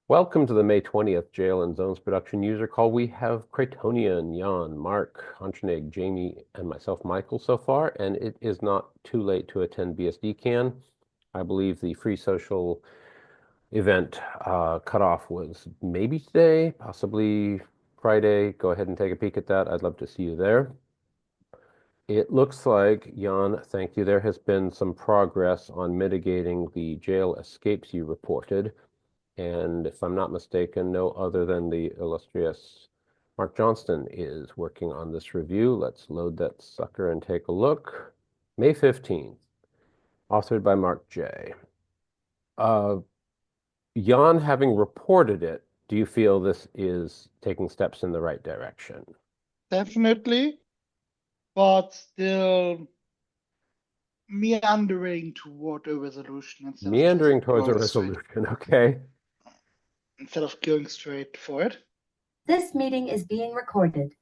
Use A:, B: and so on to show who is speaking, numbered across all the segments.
A: Welcome to the May 20th Jail and Zones production user call. We have Cratonian, Jan, Mark, Honchenig, Jamie, and myself, Michael, so far, and it is not too late to attend BSDCan. I believe the free social event cutoff was maybe today, possibly Friday. Go ahead and take a peek at that. I'd love to see you there. It looks like, Jan, thank you, there has been some progress on mitigating the jail escapes you reported. And if I'm not mistaken, no other than the illustrious Mark Johnston is working on this review. Let's load that sucker and take a look. May 15th, authored by Mark J. Jan, having reported it, do you feel this is taking steps in the right direction?
B: Definitely, but still meandering toward a resolution
A: Meandering towards a resolution, okay.
B: Instead of going straight for it.
C: This meeting is being recorded.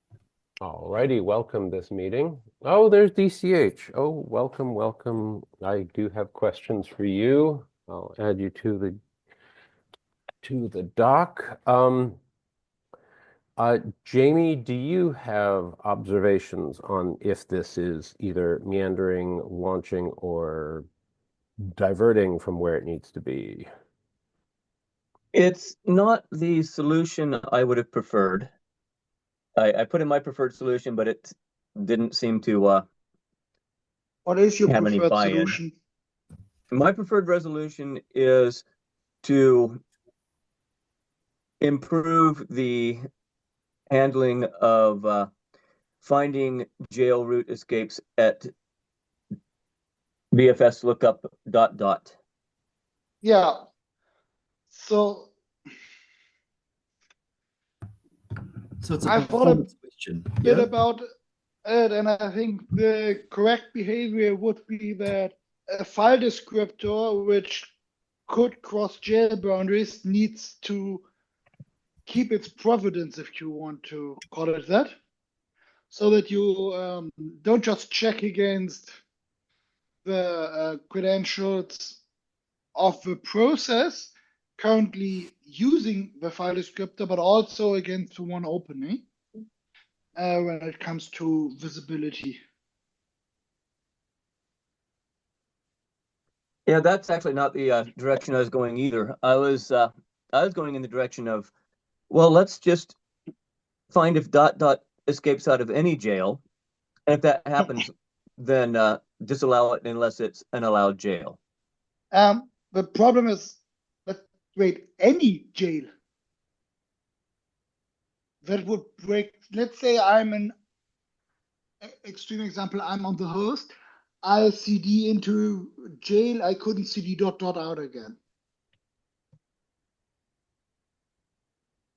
A: Alrighty, welcome this meeting. Oh, there's DCH. Oh, welcome, welcome. I do have questions for you. I'll add you to the doc. Jamie, do you have observations on if this is either meandering, launching, or diverting from where it needs to be?
D: It's not the solution I would have preferred. I put in my preferred solution, but it didn't seem to
B: what is your
D: have any
B: preferred
D: buy-in.
B: solution?
D: My preferred resolution is to improve the handling of finding jail route escapes at BFS lookup ...
B: Yeah. So
E: it's a
B: I thought a
E: question.
B: bit about it, and I think the correct behavior would be that a file descriptor which could cross jail boundaries needs to keep its provenance, if you want to call it that, so that you don't just check against the credentials of the process currently using the file descriptor, but also against the one opening when it comes to visibility.
D: Yeah, that's actually not the direction I was going either. I was going in the direction of, well, let's just find if ... escapes out of any jail, and if that happens, then disallow it unless it's an allowed jail.
B: The problem is that, wait, any jail that would break, let's say I'm an extreme example, I'm on the host, I CD into jail, I couldn't CD ... out again.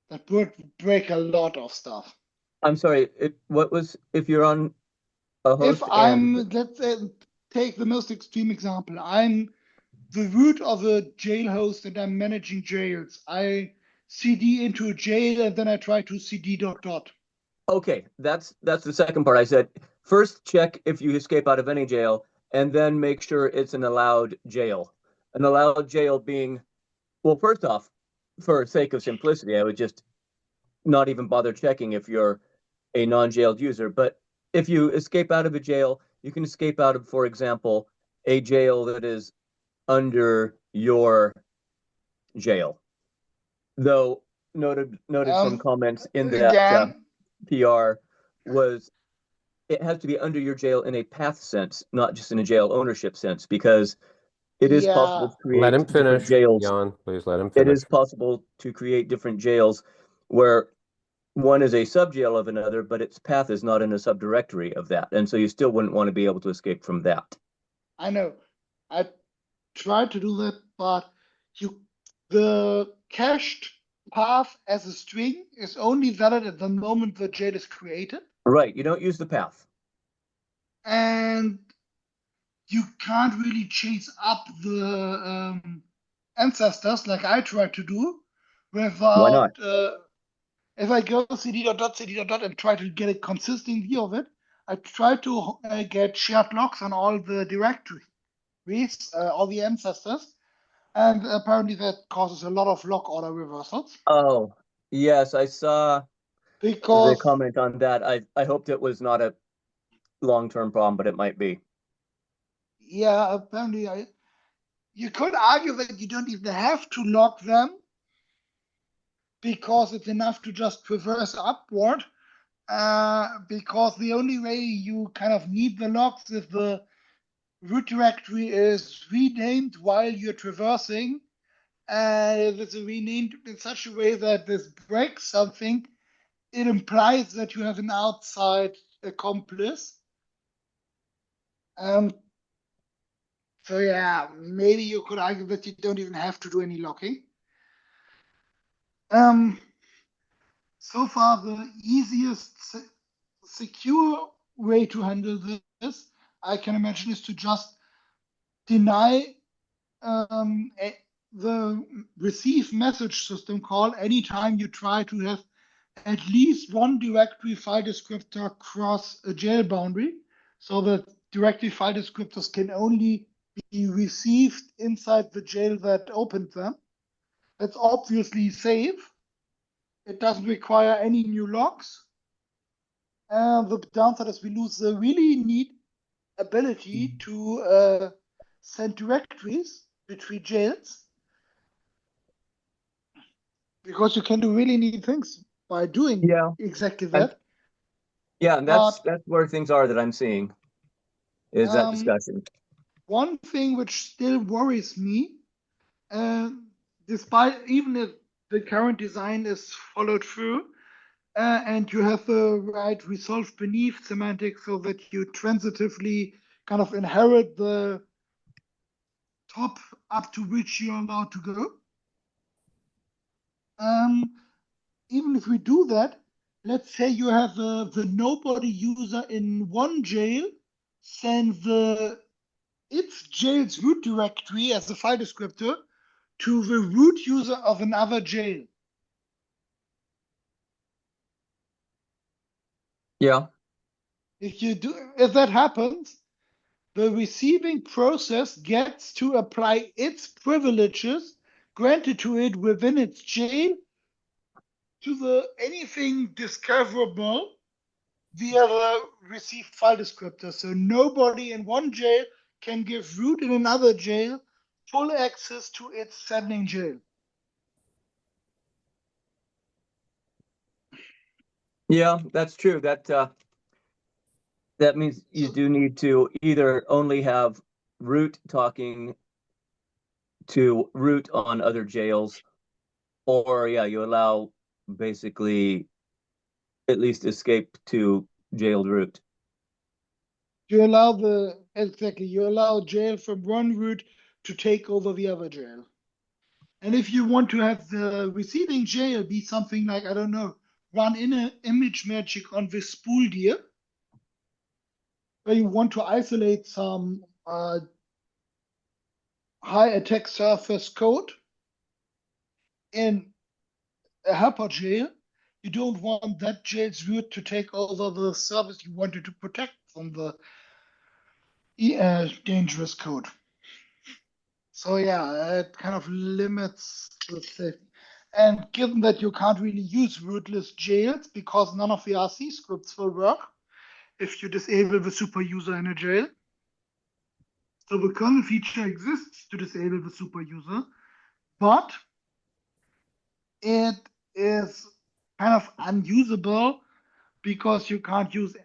B: That would break a lot of stuff.
D: I'm sorry, if you're on a host?
B: If I'm, let's say, take the most extreme example, I'm the root of a jail host and I'm managing jails. I CD into a jail and then I try to CD ...
D: Okay, that's the second part. I said, first check if you escape out of any jail, and then make sure it's an allowed jail. An allowed jail being, well, first off, for sake of simplicity, I would just not even bother checking if you're a non-jailed user. But if you escape out of a jail, you can escape out of, for example, a jail that is under your jail. Though noted from comments in that PR was it has to be under your jail in a path sense, not just in a jail ownership sense, because it is possible to create different jails.
A: Jan, please let him finish.
D: It is possible to create different jails where one is a sub-jail of another, but its path is not in a subdirectory of that. And so you still wouldn't want to be able to escape from that.
B: I know. I tried to do that, but the cached path as a string is only valid at the moment the jail is created.
D: Right, you don't use the path.
B: And you can't really chase up the ancestors like I tried to do without.
D: Why not?
B: If I go CD ... and try to get a consistent view of it, I try to get shared logs on all the directories, all the ancestors. And apparently that causes a lot of lock order reversals.
D: Oh, yes, I saw the
B: Because,
D: comment on that. I hoped it was not a long-term problem, but it might be.
B: yeah, apparently you could argue that you don't even have to lock them because it's enough to just traverse upward. Because the only way you kind of need the locks if the root directory is renamed while you're traversing. If it's renamed in such a way that this breaks something, it implies that you have an outside accomplice. So yeah, maybe you could argue that you don't even have to do any locking. So far, the easiest secure way to handle this, I can imagine, is to just deny the receive message system call anytime you try to have at least one directory file descriptor cross a jail boundary, so that directory file descriptors can only be received inside the jail that opened them. That's obviously safe. It doesn't require any new logs. The downside is we lose the really neat ability to send directories between jails, because you can do really neat things by doing exactly that.
D: Yeah, and that's where things are that I'm seeing, is that discussion.
B: One thing which still worries me, despite even if the current design is followed through, and you have the right resolve beneath semantics so that you transitively kind of inherit the top up to which you're allowed to go. Even if we do that, let's say you have the nobody user in one jail send its jail's root directory as a file descriptor to the root user of another jail.
D: Yeah.
B: If that happens, the receiving process gets to apply its privileges granted to it within its jail to anything discoverable via the received file descriptor. So nobody in one jail can give root in another jail full access to its sending jail.
D: Yeah, that's true. That means you do need to either only have root talking to root on other jails, or you allow basically at least escape to jailed root.
B: You allow you allow jail from one root to take over the other jail. And if you want to have the receiving jail be something like, I don't know, run in an image magic on this spool deer, where you want to isolate some high attack surface code in a helper jail, you don't want that jail's root to take over the service you wanted to protect from the dangerous code. So yeah, it kind of limits the safety. And given that you can't really use rootless jails because none of the RC scripts will work if you disable the super user in a jail. So the kernel feature exists to disable the super user, but it is kind of unusable because you can't use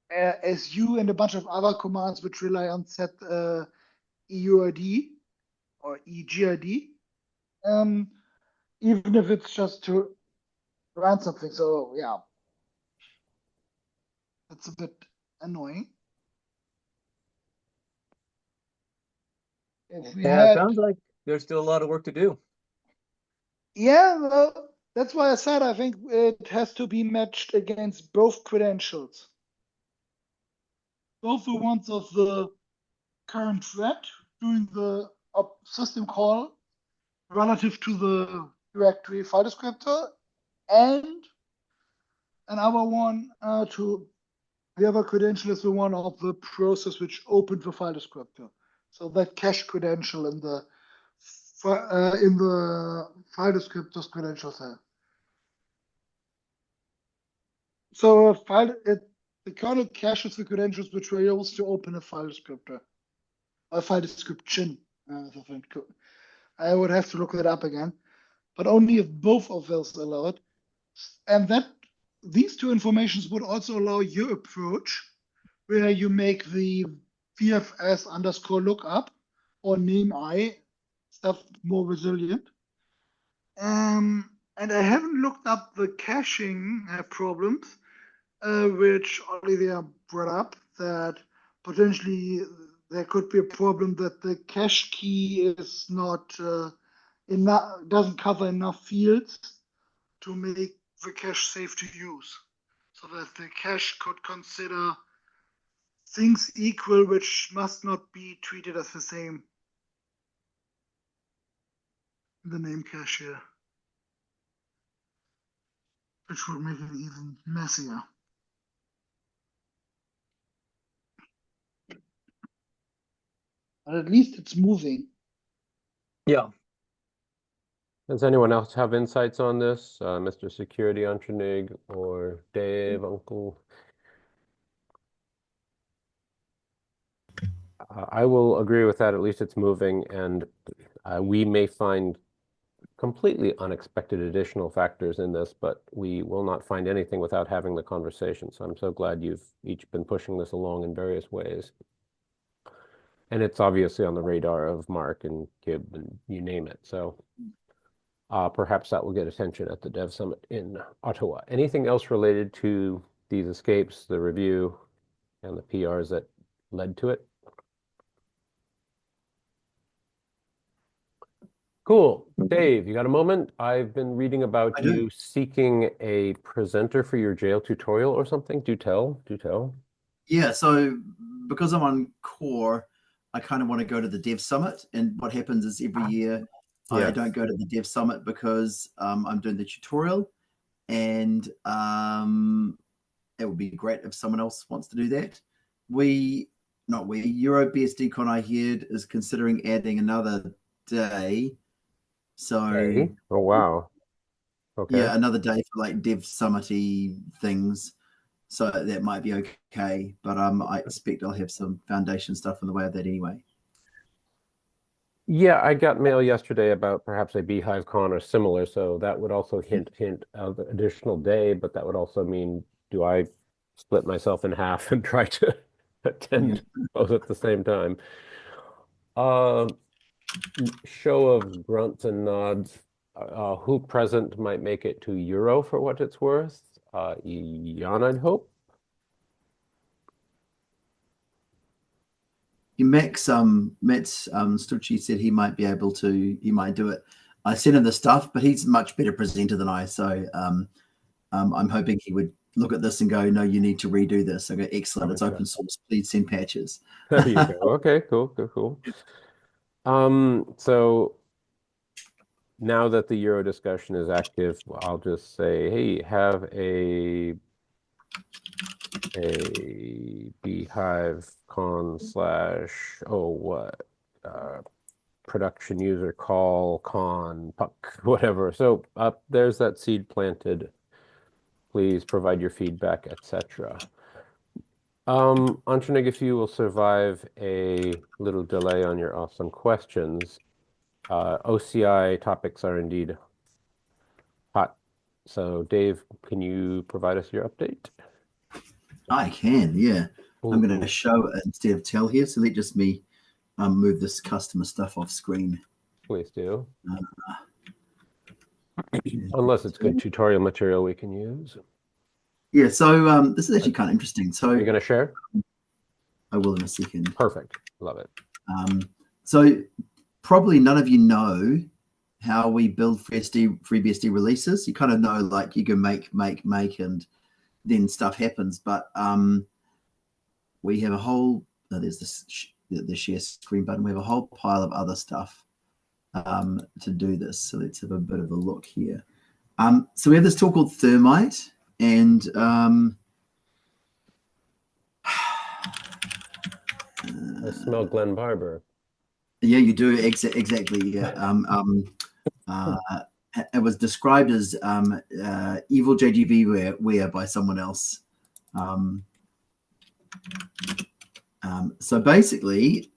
B: SU and a bunch of other commands which rely on set EUID or EGID, even if it's just to run something. So yeah, that's a bit annoying.
D: It sounds like there's still a lot of work to do.
B: Yeah, well, that's why I said I think it has to be matched against both credentials. Both the ones of the current thread doing the system call relative to the directory file descriptor, and another one to the other credential is the one of the process which opened the file descriptor. So that cache credential in the in the file descriptors credentials have. So the kernel caches the credentials which were used to open a file descriptor, a file description. I would have to look that up again, but only if both of those allowed. And that these two informations would also allow your approach, where you make the VFS underscore lookup or name I stuff more resilient. And I haven't looked up the caching problems, which Olivia brought up, that potentially there could be a problem that the cache key is not enough, doesn't cover enough fields to make the cache safe to use. So that the cache could consider things equal, which must not be treated as the same. The name cache here, which would make it even messier. But at least it's moving.
D: Yeah.
A: Does anyone else have insights on this? Mr. Security Entrenig or Dave, Uncle? I will agree with that. At least it's moving, and we may find completely unexpected additional factors in this, but we will not find anything without having the conversation. So I'm so glad you've each been pushing this along in various ways. And it's obviously on the radar of Mark and Kib and you name it. So perhaps that will get attention at the Dev Summit in Ottawa. Anything else related to these escapes, the review, and the PRs that led to it? Cool. Dave, you got a moment? I've been reading about
E: I do.
A: you seeking a presenter for your jail tutorial or something. Do tell.
E: Yeah, so because I'm on core, I kind of want to go to the Dev Summit. And what happens is every year I don't go to the Dev Summit because I'm doing the tutorial. And it would be great if someone else wants to do that. EuroBSDcon, I heard, is considering adding another day. So,
A: Okay. Oh, wow. Okay.
E: yeah, another day for like Dev Summity things. So that might be okay. But I expect I'll have some foundation stuff in the way of that anyway.
A: Yeah, I got mail yesterday about perhaps a BeehiveCon or similar, so that would also hint of an additional day, but that would also mean, do I split myself in half and try to attend both at the same time? Show of grunts and nods. Who present might make it to Euro for what it's worth? Jan, I'd hope.
E: Matt Stucci said he might be able to. He might do it. I sent him the stuff, but he's a much better presenter than I. So I'm hoping he would look at this and go, "No, you need to redo this." I go, "Excellent, it's open source. Please send patches."
A: There you go. Okay, cool. So now that the Euro discussion is active, I'll just say, hey, have a BeehiveCon / production user call con puck whatever. So there's that seed planted. Please provide your feedback, etc. Antonig, if you will survive a little delay on your awesome questions, OCI topics are indeed hot. So Dave, can you provide us your update?
E: I can, yeah.
A: Ooh.
E: I'm going to show instead of tell here. So let just me move this customer stuff off screen.
A: Please do. Unless it's good tutorial material we can use.
E: Yeah, so this is actually kind of interesting. So
A: are you going to share?
E: I will in a second.
A: Perfect. Love it.
E: So probably none of you know how we build FreeBSD releases. You kind of know, like, you can make, and then stuff happens. But we have a whole, there's the share screen button. We have a whole pile of other stuff to do this. So let's have a bit of a look here. So we have this tool called Thermite, and
A: I smell Glenn Barber.
E: Yeah, you do exactly. Yeah. It was described as evil JGB by someone else. So basically,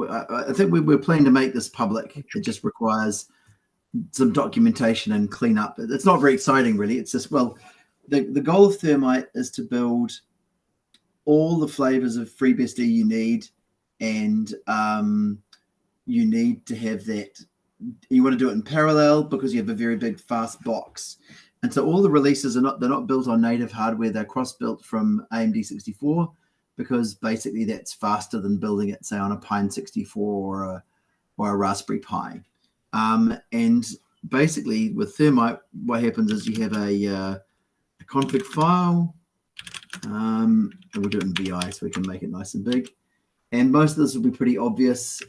E: I think we're planning to make this public. It just requires some documentation and cleanup. It's not very exciting, really. It's just, well, the goal of Thermite is to build all the flavors of FreeBSD you need, and you need to have that. You want to do it in parallel because you have a very big, fast box. And so all the releases they're not built on native hardware. They're cross-built from AMD 64 because basically that's faster than building it, say, on a Pine 64 or a Raspberry Pi. And basically with Thermite, what happens is you have a config file, and we'll do it in VI so we can make it nice and big. And most of this will be pretty obvious.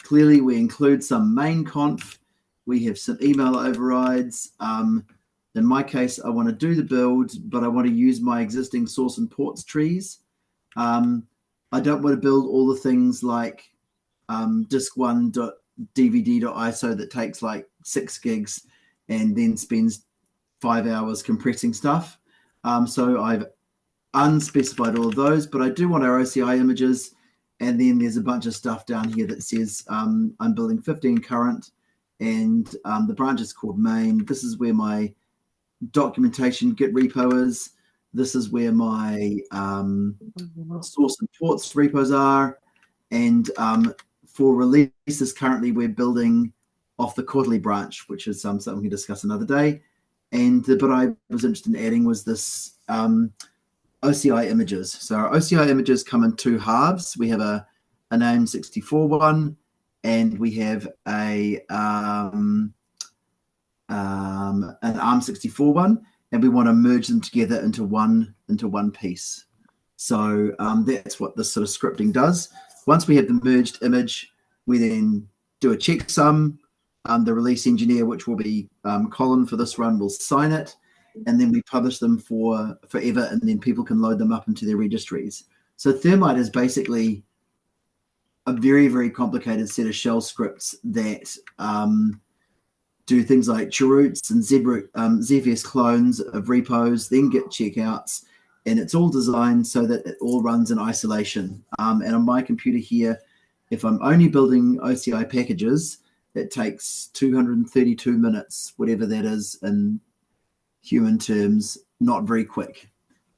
E: Clearly, we include some main conf. We have some email overrides. In my case, I want to do the build, but I want to use my existing source and ports trees. I don't want to build all the things like disk1.dvd.iso that takes like 6 gigs and then spends 5 hours compressing stuff. So I've unspecified all of those, but I do want our OCI images. And then there's a bunch of stuff down here that says I'm building 15 current, and the branch is called main. This is where my documentation Git repo is. This is where my source and ports repos are. And for releases, currently we're building off the quarterly branch, which is something we can discuss another day. And but I was interested in adding was this OCI images. So our OCI images come in 2 halves. We have an AIM64 one, and we have an ARM64 one, and we want to merge them together into one piece. So that's what this sort of scripting does. Once we have the merged image, we then do a checksum. The release engineer, which will be Colin for this run, will sign it. And then we publish them for forever, and then people can load them up into their registries. So Thermite is basically a very, very complicated set of shell scripts that do things like cheroots and ZFS clones of repos, then Git checkouts, and it's all designed so that it all runs in isolation. And on my computer here, if I'm only building OCI packages, it takes 232 minutes, whatever that is, in human terms, not very quick.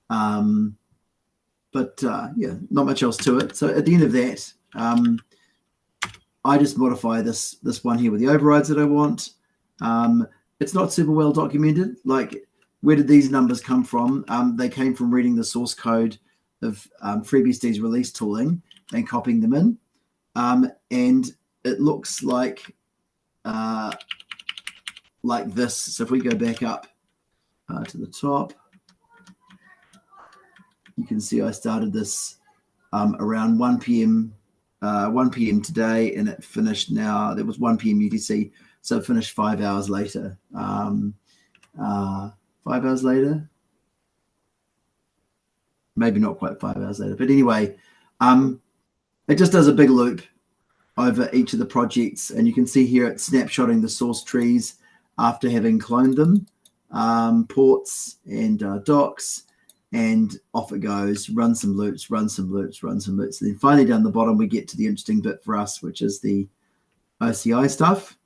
E: But yeah, not much else to it. So at the end of that, I just modify this one here with the overrides that I want. It's not super well documented. Like, where did these numbers come from? They came from reading the source code of FreeBSD's release tooling and copying them in. And it looks like this. So if we go back up to the top, you can see I started this around 1 p.m. 1 p.m. today, and it finished now. There was 1 p.m. UTC, so it finished 5 hours later. 5 hours later, maybe not quite 5 hours later, but anyway, it just does a big loop over each of the projects, and you can see here it's snapshotting the source trees after having cloned them, ports and docs, and off it goes, run some loops, run some loops, run some loops. And then finally down the bottom, we get to the interesting bit for us, which is the OCI stuff.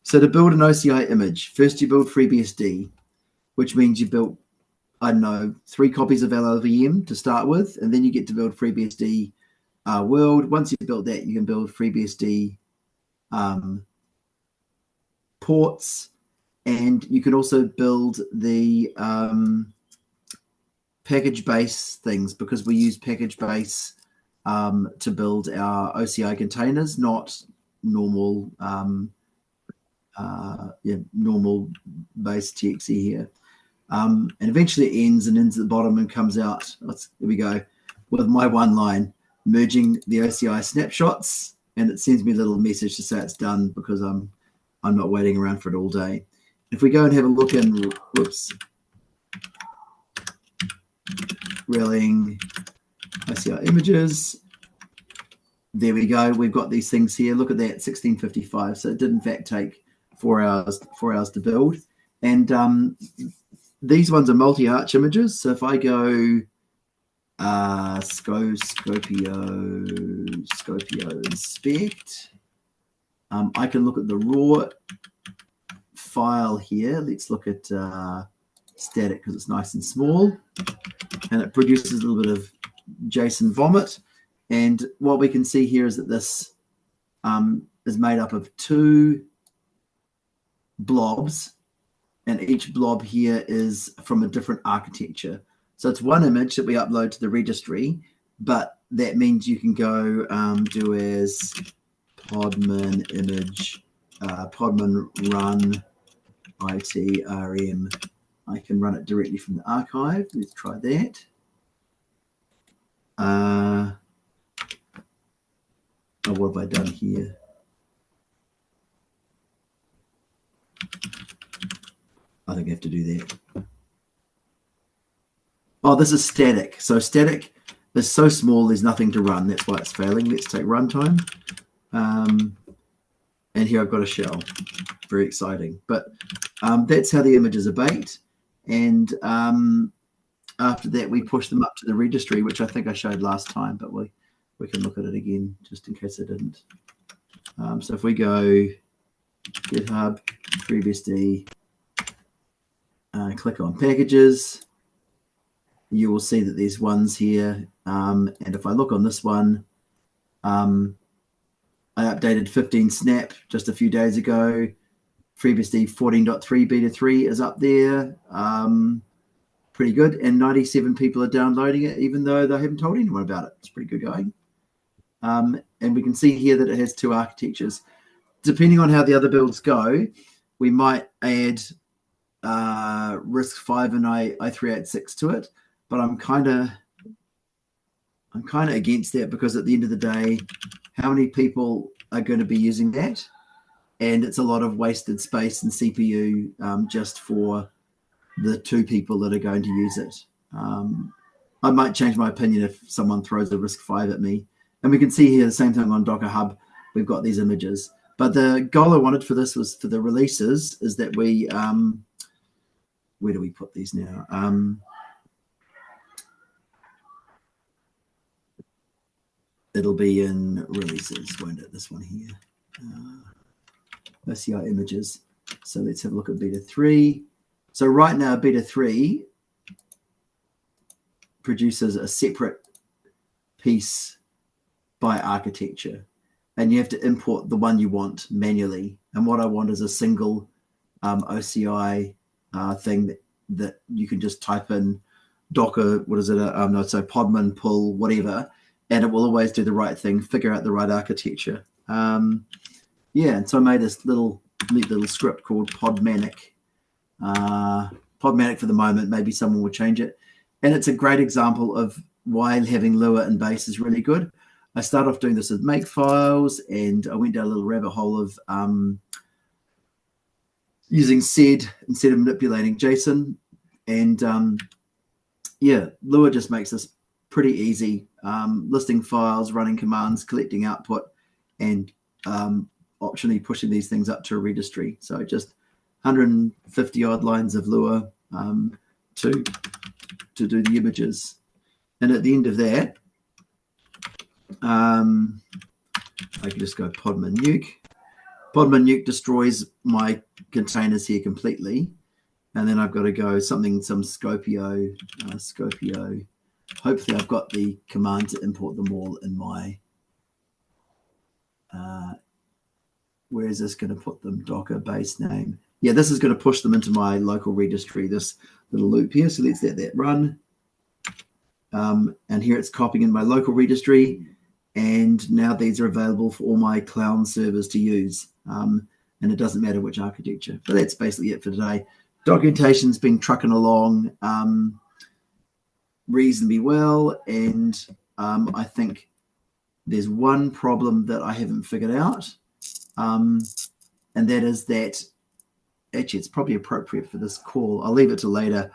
E: So to build an OCI image, first you build FreeBSD, which means you built, I don't know, 3 copies of LLVM to start with, and then you get to build FreeBSD world. Once you've built that, you can build FreeBSD ports, and you can also build the package base things, because we use package base to build our OCI containers, not normal normal base TXE here. And eventually it ends at the bottom and comes out. Here we go with my one line, merging the OCI snapshots, and it sends me a little message to say it's done, because I'm not waiting around for it all day. If we go and have a look in, railing OCI images, there we go. We've got these things here. Look at that, 1655. So it did in fact take 4 hours to build. And these ones are multi-arch images. So if I go Scopio inspect, I can look at the raw file here. Let's look at static because it's nice and small, and it produces a little bit of JSON vomit. And what we can see here is that this is made up of 2 blobs, and each blob here is from a different architecture. So it's one image that we upload to the registry, but that means you can go do as podman image, podman run itrm. I can run it directly from the archive. Let's try that. Oh, what have I done here? I think I have to do that. Oh, this is static. So static is so small, there's nothing to run. That's why it's failing. Let's take runtime. And here I've got a shell. Very exciting. But that's how the images are baked. And after that, we push them up to the registry, which I think I showed last time, but we can look at it again just in case I didn't. So if we go GitHub, FreeBSD, click on packages, you will see that there's ones here. And if I look on this one, I updated 15 snap just a few days ago. FreeBSD 14.3 beta 3 is up there. Pretty good. And 97 people are downloading it, even though they haven't told anyone about it. It's pretty good going. And we can see here that it has 2 architectures. Depending on how the other builds go, we might add RISC-V and i386 to it. But I'm kind of against that, because at the end of the day, how many people are going to be using that? And it's a lot of wasted space and CPU just for the 2 people that are going to use it. I might change my opinion if someone throws a RISC-V at me. And we can see here the same thing on Docker Hub. We've got these images. But the goal I wanted for this was for the releases is that we, where do we put these now? It'll be in releases, won't it? This one here. OCI images. So let's have a look at beta 3. So right now, beta 3 produces a separate piece by architecture. And you have to import the one you want manually. And what I want is a single OCI thing that you can just type in Docker, what is it? No, so podman pull, whatever. And it will always do the right thing, figure out the right architecture. Yeah, and so I made this neat little script called podmanic. Podmanic for the moment, maybe someone will change it. And it's a great example of why having Lua and base is really good. I started off doing this with make files, and I went down a little rabbit hole of using sed instead of manipulating JSON. And yeah, Lua just makes this pretty easy, listing files, running commands, collecting output, and optionally pushing these things up to a registry. So just 150 odd lines of Lua to do the images. And at the end of that, I can just go podman nuke. Podman nuke destroys my containers here completely. And then I've got to go some Scopio. Hopefully I've got the command to import them all in my, where is this going to put them? Docker base name. Yeah, this is going to push them into my local registry, this little loop here. So let's let that run. And here it's copying in my local registry. And now these are available for all my cloud servers to use. And it doesn't matter which architecture. But that's basically it for today. Documentation's been trucking along reasonably well. And I think there's one problem that I haven't figured out. And that is that, actually, it's probably appropriate for this call. I'll leave it to later.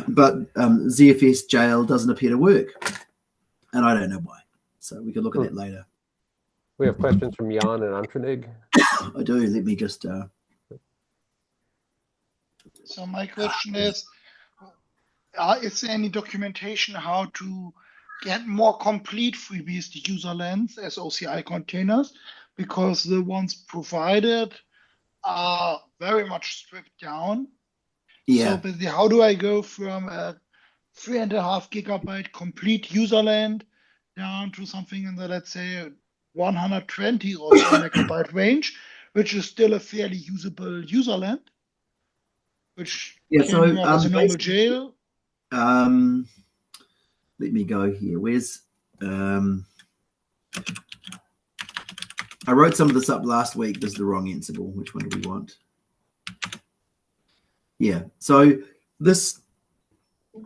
E: But ZFS Jail doesn't appear to work. And I don't know why. So we can look at that later.
A: We have questions from Jan and Antranig.
E: I do. Let me just.
B: So my question is there any documentation how to get more complete FreeBSD user lands as OCI containers? Because the ones provided are very much stripped down.
E: Yeah.
B: So basically, how do I go from a 3.5 gigabyte complete user land down to something in the, let's say, 120 or so megabyte range, which is still a fairly usable user land, which can work as a normal jail?
E: Let me go here. Where's I wrote some of this up last week. This is the wrong Ansible. Which one do we want? Yeah. So this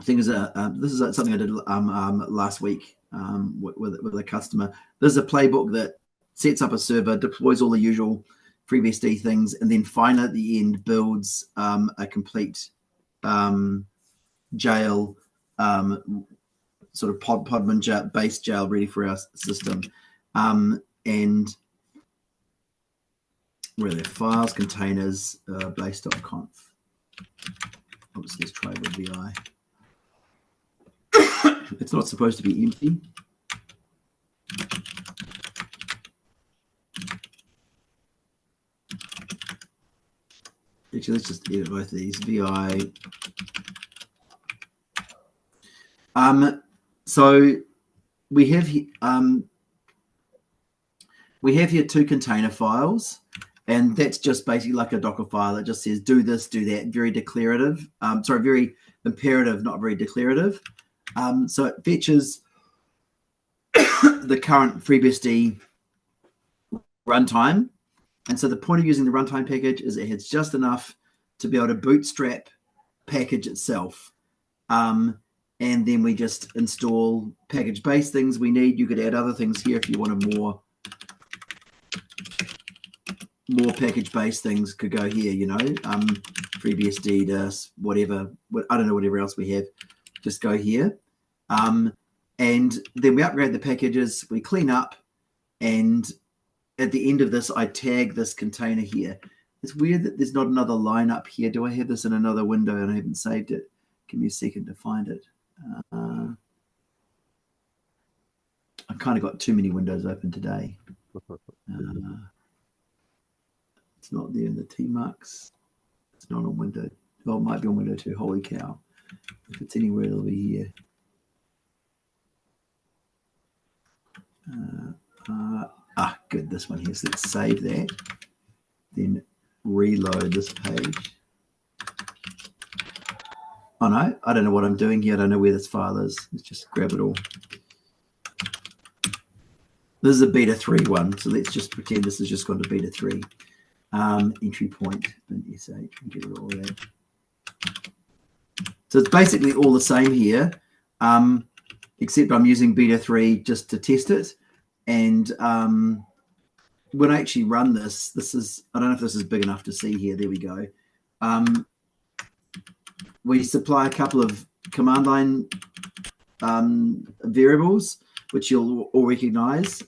E: thing is this is something I did last week with a customer. There's a playbook that sets up a server, deploys all the usual FreeBSD things, and then finally at the end builds a complete jail, sort of podman base jail ready for our system. And where are their files, containers, base.conf. Oops, let's try with VI. It's not supposed to be empty. Actually, let's just edit both of these. VI. So we have here two container files, and that's just basically like a Docker file. It just says do this, do that. Very declarative. Very imperative, not very declarative. So it fetches the current FreeBSD runtime. And so the point of using the runtime package is it has just enough to be able to bootstrap package itself. And then we just install package-based things we need. You could add other things here if you wanted more package-based things could go here, you know, FreeBSD to whatever, I don't know, whatever else we have, just go here. And then we upgrade the packages, we clean up, and at the end of this, I tag this container here. It's weird that there's not another line up here. Do I have this in another window and I haven't saved it? Give me a second to find it. I kind of got too many windows open today. It's not there in the Tmux. It's not on window. Oh, it might be on window 2. Holy cow. If it's anywhere, it'll be here. Good. This one here. So let's save that. Then reload this page. Oh no, I don't know what I'm doing here. I don't know where this file is. Let's just grab it all. This is a beta 3 one. So let's just pretend this has just gone to beta 3. Entry point and sh. Get rid of all that. So it's basically all the same here, except I'm using beta 3 just to test it. And when I actually run this is, I don't know if this is big enough to see here. There we go. We supply a couple of command line variables, which you'll all recognize.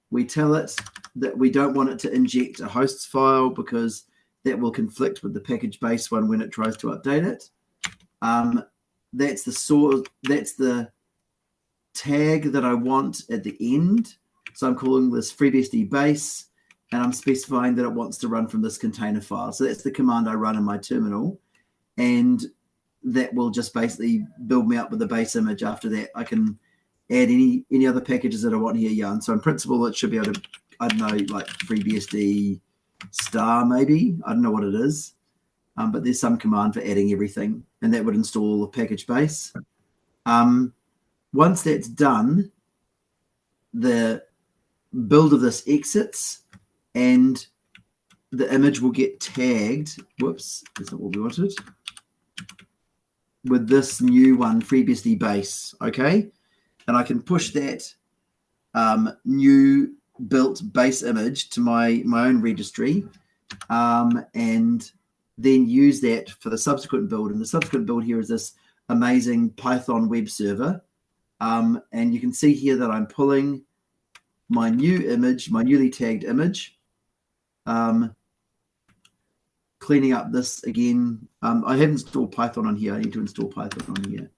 E: We tell it that we don't want it to inject a hosts file because that will conflict with the package base one when it tries to update it. That's the source, that's the tag that I want at the end. So I'm calling this FreeBSD base, and I'm specifying that it wants to run from this container file. So that's the command I run in my terminal, and that will just basically build me up with the base image. After that, I can add any other packages that I want here. Yeah, and so in principle, it should be able to, I don't know, like FreeBSD star maybe. I don't know what it is, but there's some command for adding everything, and that would install the package base. Once that's done, the build of this exits, and the image will get tagged. Whoops, that's not what we wanted. With this new one, FreeBSD base, okay? And I can push that new built base image to my own registry, and then use that for the subsequent build. And the subsequent build here is this amazing Python web server And you can see here that I'm pulling my new image, my newly tagged image, cleaning up this again. I have installed Python on here. I need to install Python on here.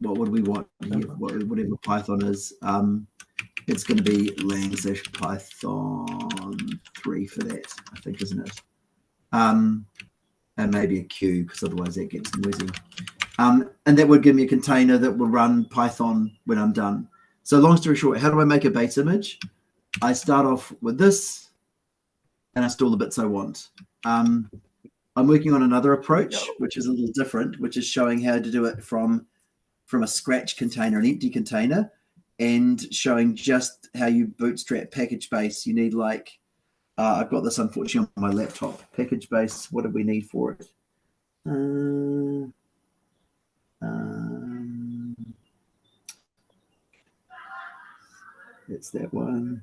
E: What would we want here? Whatever Python is. It's going to be lang/Python 3 for that, I think, isn't it? And maybe a Q, because otherwise that gets noisy. And that would give me a container that will run Python when I'm done. So long story short, how do I make a base image? I start off with this, and I install the bits I want. I'm working on another approach, which is a little different, which is showing how to do it from a scratch container, an empty container, and showing just how you bootstrap package base. You need like, I've got this unfortunately on my laptop. Package base, what do we need for it? It's that one.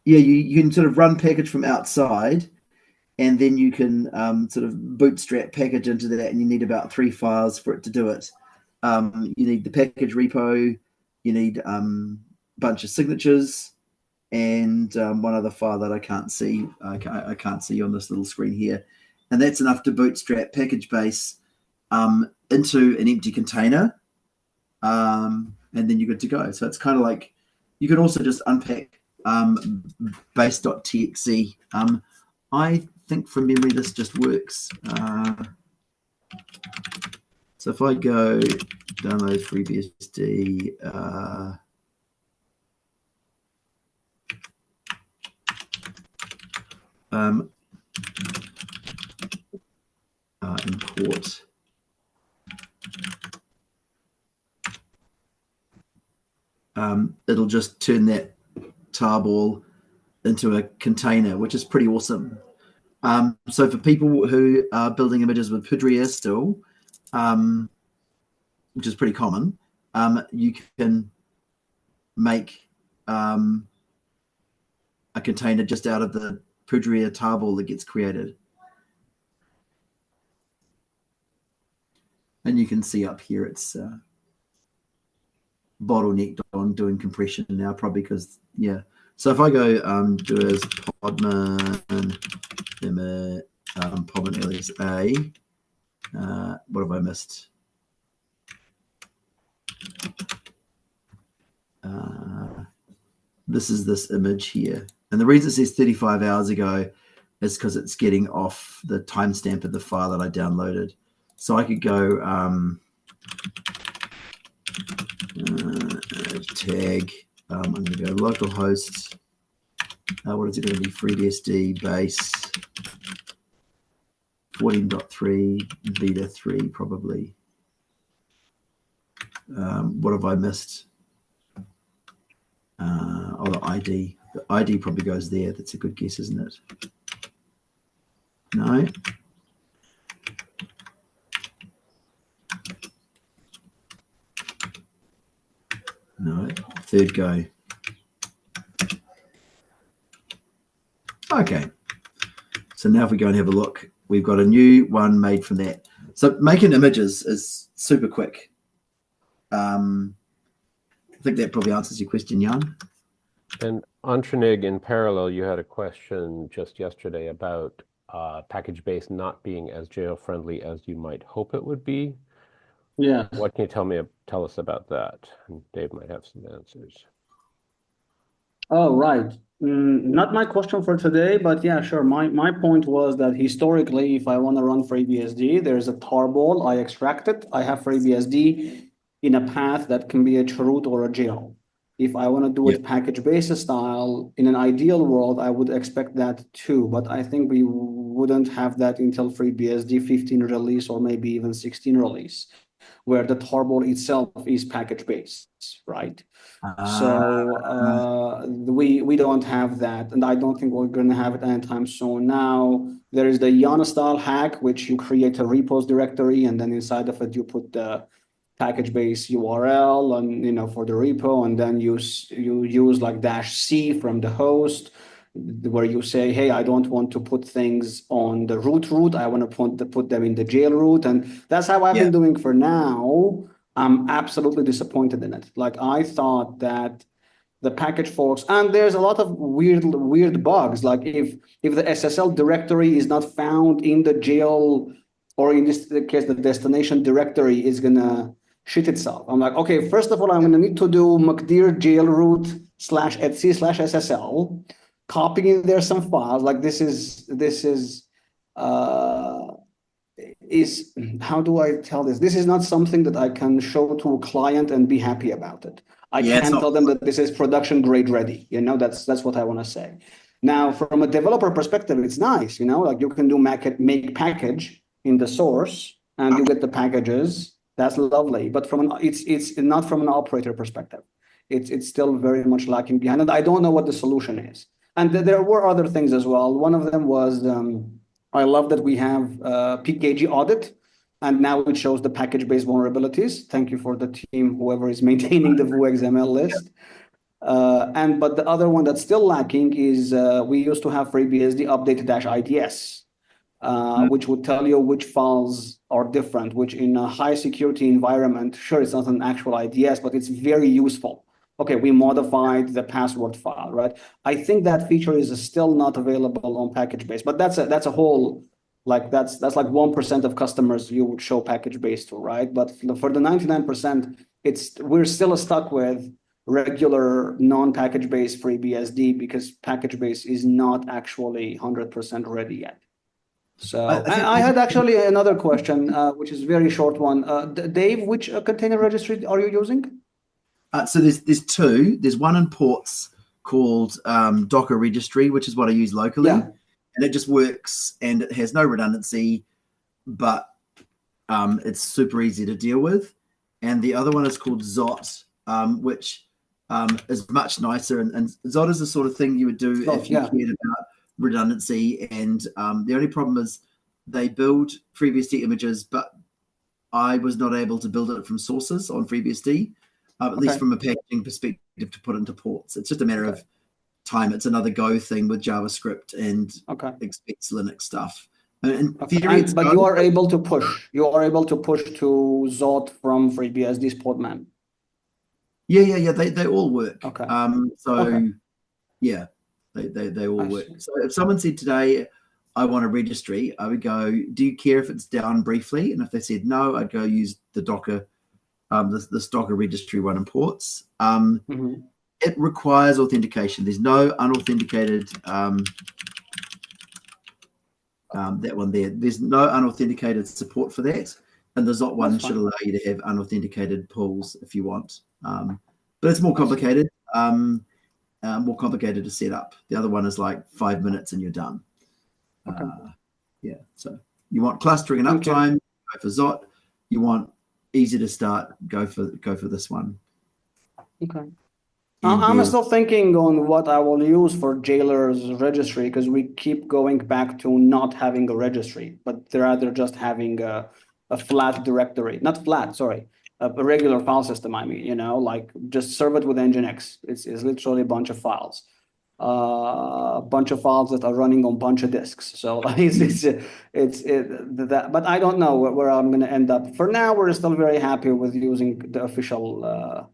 E: Yeah, you can sort of run package from outside, and then you can sort of bootstrap package into that, and you need about 3 files for it to do it. You need the package repo, you need a bunch of signatures, and one other file that I can't see. I can't see on this little screen here, and that's enough to bootstrap package base into an empty container, and then you're good to go. So it's kind of like you can also just unpack base.txt. I think from memory this just works. So if I go download FreeBSD, import. It'll just turn that tarball into a container, which is pretty awesome. So for people who are building images with Poudria still, which is pretty common, you can make a container just out of the Poudria tarball that gets created. And you can see up here it's bottlenecked on doing compression now, probably because, yeah. So if I go do as podman, podman LSA, what have I missed? This is this image here. And the reason it says 35 hours ago is because it's getting off the timestamp of the file that I downloaded. So I could go tag, I'm going to go localhost, what is it going to be, FreeBSD base 14.3 beta 3 probably. What have I missed? Oh, the ID. The ID probably goes there. That's a good guess, isn't it? No. No, third go. Okay. So now if we go and have a look, we've got a new one made from that. So making images is super quick. I think that probably answers your question, Jan.
A: And Antranig, in parallel, you had a question just yesterday about package base not being as jail friendly as you might hope it would be.
F: Yeah.
A: What can you tell us about that? And Dave might have some answers.
F: Oh, right. Not my question for today, but yeah, sure. My point was that historically, if I want to run FreeBSD, there's a tarball. I extract it. I have FreeBSD in a path that can be a root or a jail. If I want to do it package basis style, in an ideal world, I would expect that too. But I think we wouldn't have that until FreeBSD 15 release or maybe even 16 release, where the tarball itself is package based, right? So we don't have that, and I don't think we're going to have it anytime soon. Now, there is the YANA style hack, which you create a repos directory, and then inside of it, you put the package base URL and, you know, for the repo, and then you use like -c from the host, where you say, hey, I don't want to put things on the root. I want to put them in the jail root. And that's how I've been doing for now. I'm absolutely disappointed in it. Like, I thought that the package folks, and there's a lot of weird bugs. Like if the SSL directory is not found in the jail, or in this case, the destination directory is gonna shit itself. I'm like, okay, first of all, I'm gonna need to do mkdir jailroot /etc/SSL, copying in there some files. Like this is how do I tell this? This is not something that I can show to a client and be happy about it. I can't tell them that this is production grade ready. You know, that's what I want to say. Now, from a developer perspective, it's nice. You know, like you can do make package in the source, and you get the packages. That's lovely. But it's not from an operator perspective. It's still very much lacking behind, and I don't know what the solution is. And there were other things as well. One of them was I love that we have PKG audit, and now it shows the package-based vulnerabilities. Thank you for the team, whoever is maintaining the VU-XML list. But the other one that's still lacking is we used to have FreeBSD update-IDS, which would tell you which files are different, which in a high security environment, sure, it's not an actual IDS, but it's very useful. Okay, we modified the password file, right? I think that feature is still not available on package-based, but that's a whole, like that's like 1% of customers you would show package-based to, right? But for the 99%, we're still stuck with regular non-package-based FreeBSD because package-based is not actually 100% ready yet. So I had actually another question, which is a very short one. Dave, which container registry are you using?
E: So there's two. There's one in ports called Docker Registry, which is what I use locally.
F: Yeah.
E: And it just works, and it has no redundancy, but it's super easy to deal with. And the other one is called Zot, which is much nicer. And Zot is the sort of thing you would do if you cared about redundancy. And the only problem is they build FreeBSD images, but I was not able to build it from sources on FreeBSD, at least from a packaging perspective, to put into ports. It's just a matter of time. It's another Go thing with JavaScript and expects Linux stuff. But
F: you are able to push. You are able to push to Zot from FreeBSD's podman.
E: Yeah. They all work.
F: Okay.
E: Yeah, they all work. So if someone said today, I want a registry, I would go, do you care if it's down briefly? And if they said no, I'd go use the Docker, this Docker registry one in ports. It requires authentication. There's no unauthenticated, that one there. There's no unauthenticated support for that. And the Zot one should allow you to have unauthenticated pools if you want. But it's more complicated, to set up. The other one is like 5 minutes and you're done. So you want clustering and uptime, go for Zot. You want easy to start, go for this one.
F: Okay. I'm still thinking on what I will use for Jailer's registry, because we keep going back to not having a registry, but rather just having a flat directory. Not flat, sorry. A regular file system, I mean, like just serve it with Nginx. It's literally a bunch of files. A bunch of files that are running on a bunch of disks. So but I don't know where I'm going to end up. For now, we're still very happy with using the official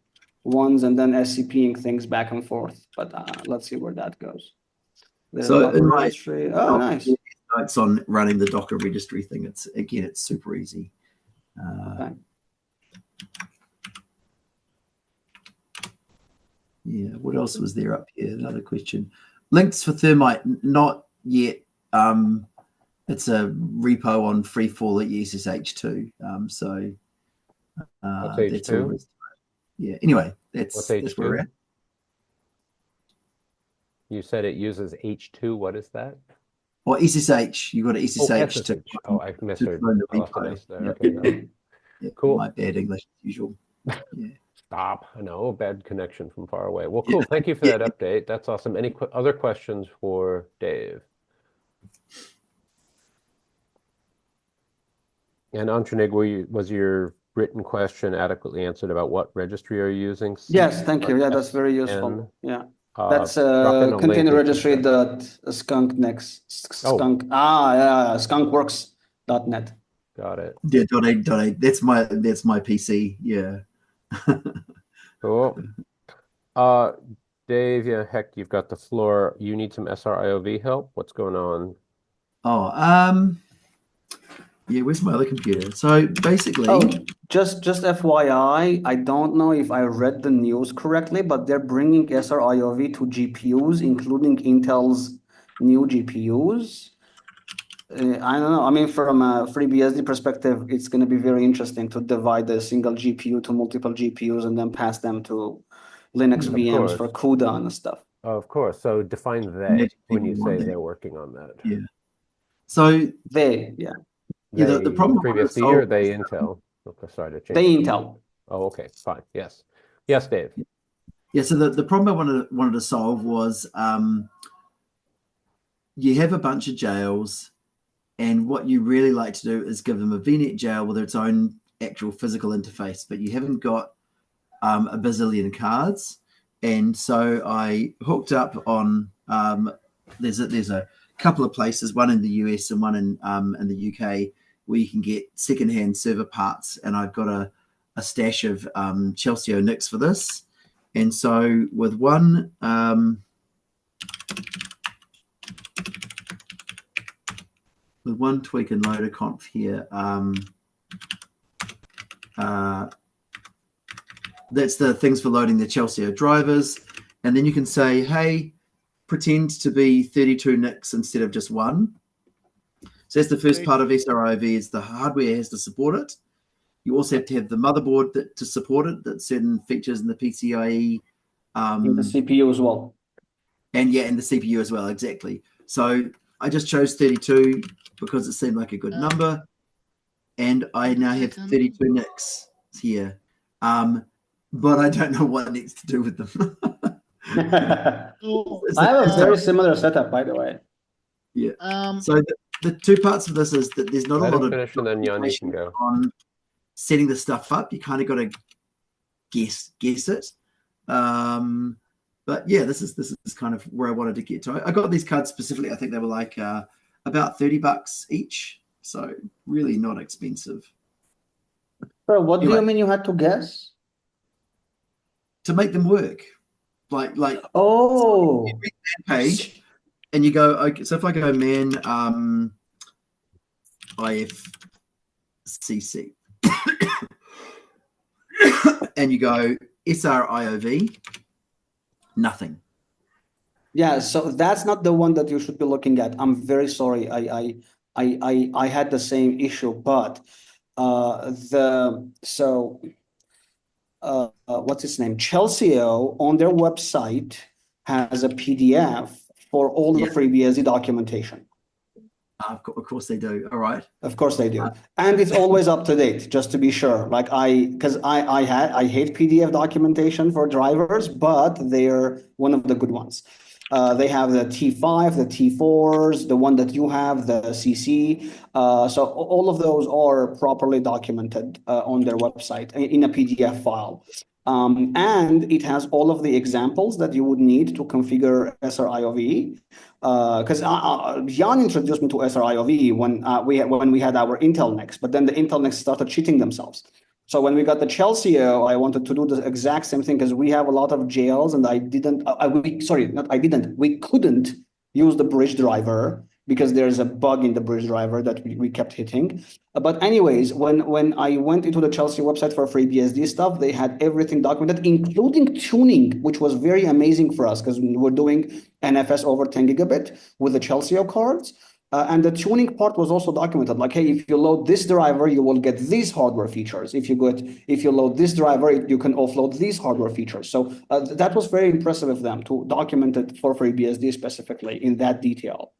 F: ones and then SCPing things back and forth. But let's see where that goes.
E: So in my
F: registry. Oh, nice.
E: It's on running the Docker registry thing. It's super easy. Yeah, what else was there up here? Another question. Links for Thermite, not yet. It's a repo on freefall at SSH2. That's all. Yeah. Anyway, that's where we're at.
A: You said it uses H2. What is that?
E: Or SSH. You got to SSH.
A: Oh, I misheard.
E: Okay,
A: Cool.
E: My bad English as usual. Yeah.
A: Stop. I know, bad connection from far away. Well, cool. Thank you for that update. That's awesome. Any other questions for Dave? And Antranig, was your written question adequately answered about what registry are you using?
F: Yes, thank you. Yeah, that's very useful. Yeah. That's container registry dot skunk next skunkworks.net.
A: Got it.
E: Yeah, .8. That's my PC. Yeah.
A: Cool. Dave, yeah, heck, you've got the floor. You need some SR-IOV help. What's going on?
E: Oh, yeah, where's my other computer? So basically,
F: just FYI, I don't know if I read the news correctly, but they're bringing SR-IOV to GPUs, including Intel's new GPUs. I don't know. I mean, from a FreeBSD perspective, it's going to be very interesting to divide a single GPU to multiple GPUs and then pass them to Linux VMs for CUDA and stuff.
A: Of course. So define they when you say they're working on that.
E: Yeah. So
F: they, yeah.
E: Yeah, the problem
A: FreeBSD or they Intel? Okay, sorry to change.
F: They Intel.
A: Oh, okay, fine. Yes. Yes, Dave.
E: Yeah, so the problem I wanted to solve was you have a bunch of jails, and what you really like to do is give them a VNet jail with its own actual physical interface, but you haven't got a bazillion cards. And so I hooked up on there's a couple of places, one in the US and one in the UK, where you can get secondhand server parts, and I've got a stash of Chelsea NICs for this. And so with one tweak and loader conf here, that's the things for loading the Chelsea drivers, and then you can say, hey, pretend to be 32 NICs instead of just one. So that's the first part of SR-IOV, is the hardware has to support it. You also have to have the motherboard to support it, that certain features in the PCIe.
F: In the CPU as well.
E: And yeah, and the CPU as well, exactly. So I just chose 32 because it seemed like a good number. And I now have 32 NICs here. But I don't know what NICs to do with them.
F: I have a very similar setup, by the way.
E: Yeah. So the two parts of this is that there's not a lot of
A: and then Jan, you can go
E: on setting the stuff up. You kind of got to guess it. But yeah, this is kind of where I wanted to get to. I got these cards specifically. I think they were like about $30 each, so really not expensive.
F: Bro, what do you mean you had to guess?
E: To make them work. Like
F: oh,
E: so you read that page and you go, okay, so if I go man IFCC and you go SR-IOV, nothing.
F: Yeah, so that's not the one that you should be looking at. I'm very sorry. I had the same issue, but what's its name? Chelsea on their website has a PDF for all the FreeBSD documentation.
E: Of course they do. All right.
F: Of course they do, and it's always up to date. Just to be sure, like I hate PDF documentation for drivers, but they're one of the good ones. They have the T5, the T4s, the one that you have, the CC. So all of those are properly documented on their website in a PDF file. And it has all of the examples that you would need to configure SR-IOV. Because Jan introduced me to SR-IOV when we had our Intel NICs, but then the Intel NICs started cheating themselves. So when we got the Chelsea, I wanted to do the exact same thing because we have a lot of jails, and we couldn't use the bridge driver because there's a bug in the bridge driver that we kept hitting. But anyways, when I went into the Chelsea website for FreeBSD stuff, they had everything documented, including tuning, which was very amazing for us because we were doing NFS over 10 gigabit with the Chelsea cards. And the tuning part was also documented. Like, hey, if you load this driver, you will get these hardware features. If you load this driver, you can offload these hardware features. So that was very impressive of them to document it for FreeBSD specifically in that detail.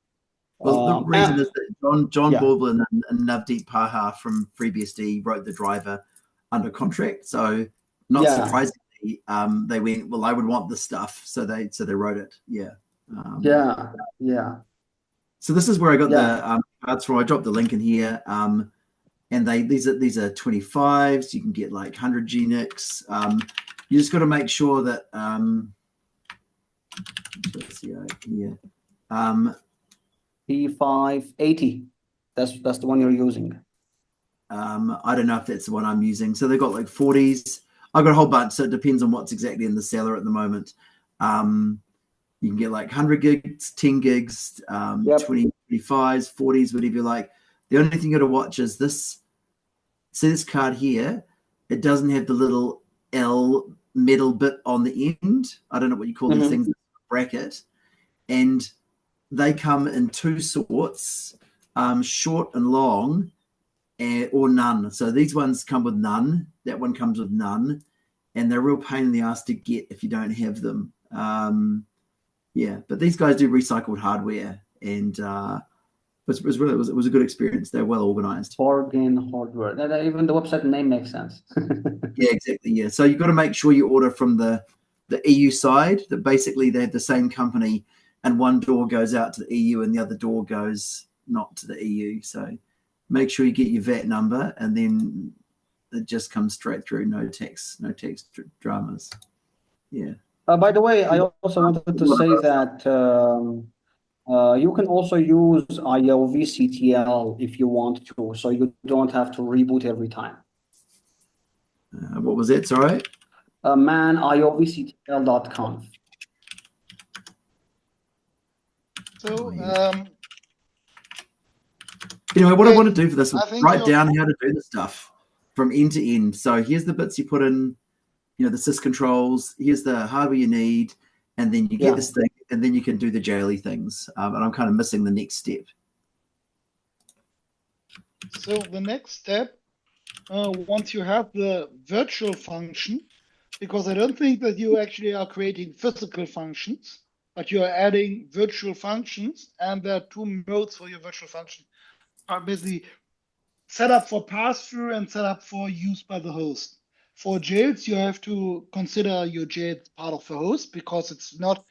E: Well, the reason is that John Borblin and Navdeep Paha from FreeBSD wrote the driver under contract. So not
F: Yeah.
E: surprisingly, they went, well, I would want this stuff, so they wrote it. Yeah.
F: Yeah.
E: So this is where I got
F: Yeah.
E: the cards from. I dropped the link in here. And these are 25s. You can get like 100 GNICs. You just got to make sure that let's see here.
F: P580. That's the one you're using.
E: I don't know if that's the one I'm using. So they've got like 40s. I've got a whole bunch, so it depends on what's exactly in the cellar at the moment. You can get like 100 gigs, 10 gigs, 20, 25s, 40s, whatever you like. The only thing you got to watch is this. See this card here? It doesn't have the little L metal bit on the end. I don't know what you call these things, bracket. And they come in two sorts, short and long, or none. So these ones come with none. That one comes with none. And they're a real pain in the ass to get if you don't have them. Yeah, but these guys do recycled hardware, and it was a good experience. They're well organized.
F: Organ hardware. Even the website name makes sense.
E: Yeah, exactly. Yeah, so you've got to make sure you order from the EU side. That basically they have the same company, and one door goes out to the EU and the other door goes not to the EU. So make sure you get your VAT number, and then it just comes straight through. No tax dramas. Yeah.
F: By the way, I also wanted to say that you can also use IOV CTL if you want to, so you don't have to reboot every time.
E: What was that? Sorry?
F: IOVCTL.conf.
B: So,
E: anyway, what I want to do for this is write
B: you're-
E: down how to do the stuff from end to end. So here's the bits you put in, the sys controls. Here's the hardware you need, and then you get this thing, and then you can do the jaily things. And I'm kind of missing the next step.
B: So the next step, once you have the virtual function, because I don't think that you actually are creating physical functions, but you are adding virtual functions, and there are two modes for your virtual function. Are basically set up for pass-through and set up for use by the host. For jails, you have to consider your jail part of the host because it's not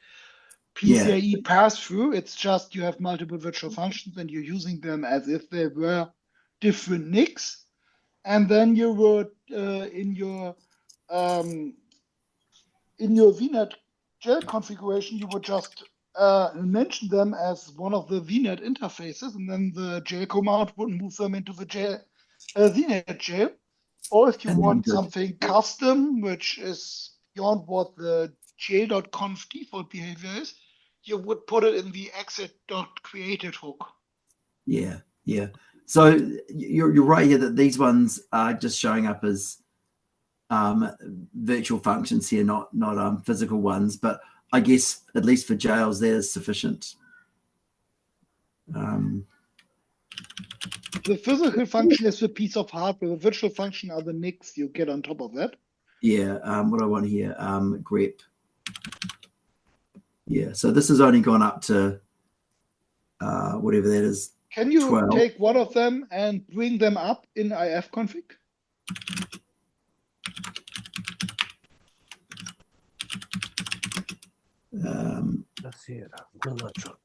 B: PCIe pass-through. It's just you have multiple virtual functions and you're using them as if they were different NICs. And then you would in your VNet jail configuration, you would just mention them as one of the VNet interfaces, and then the jail command would move them into the jail, VNet jail. Or if you want something custom, which is beyond what the jail.conf default behavior is, you would put it in the exit.created hook.
E: Yeah. So you're right here that these ones are just showing up as virtual functions here, not physical ones. But I guess at least for jails, there's sufficient.
B: The physical function is a piece of hardware. The virtual function are the NICs you get on top of that.
E: Yeah. What do I want here? Grep. Yeah. So this has only gone up to whatever that is.
B: Can you
E: 12.
B: take one of them and bring them up in ifconfig?
A: Let's see it. I'm not sure.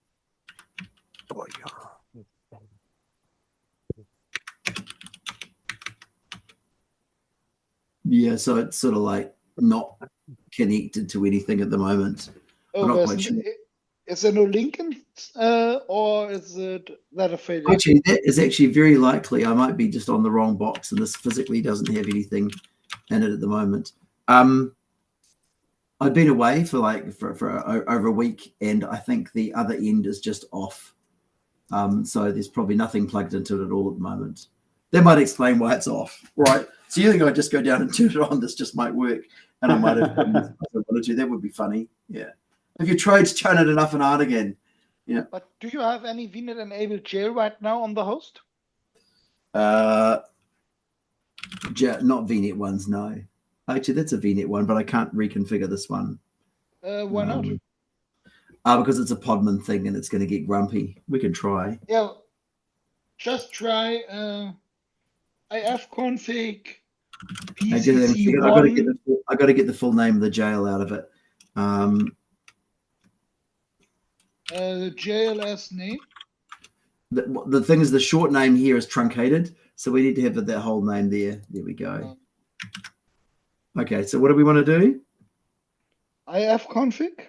A: Oh, yeah.
E: Yeah, so it's sort of like not connected to anything at the moment. I'm not quite sure.
B: Is there no link in, or is it that a failure?
E: Actually, that is actually very likely. I might be just on the wrong box, and this physically doesn't have anything in it at the moment. I've been away for over a week, and I think the other end is just off. So there's probably nothing plugged into it at all at the moment. That might explain why it's off, right? So you think I just go down and turn it on? This just might work, and I might have done this if I wanted to. That would be funny. Yeah. If you tried to turn it enough and on again. Yeah.
B: But do you have any VNet enabled jail right now on the host?
E: Not VNet ones, no. Actually, that's a VNet one, but I can't reconfigure this one.
B: Why not?
E: Because it's a podman thing and it's going to get grumpy. We can try.
B: Yeah. Just try ifconfig
E: I got to
B: PCC1.
E: get the full name of the jail out of it.
B: JLS name.
E: The thing is, the short name here is truncated, so we need to have that whole name there. There we go. Okay, so what do we want to do?
B: ifconfig.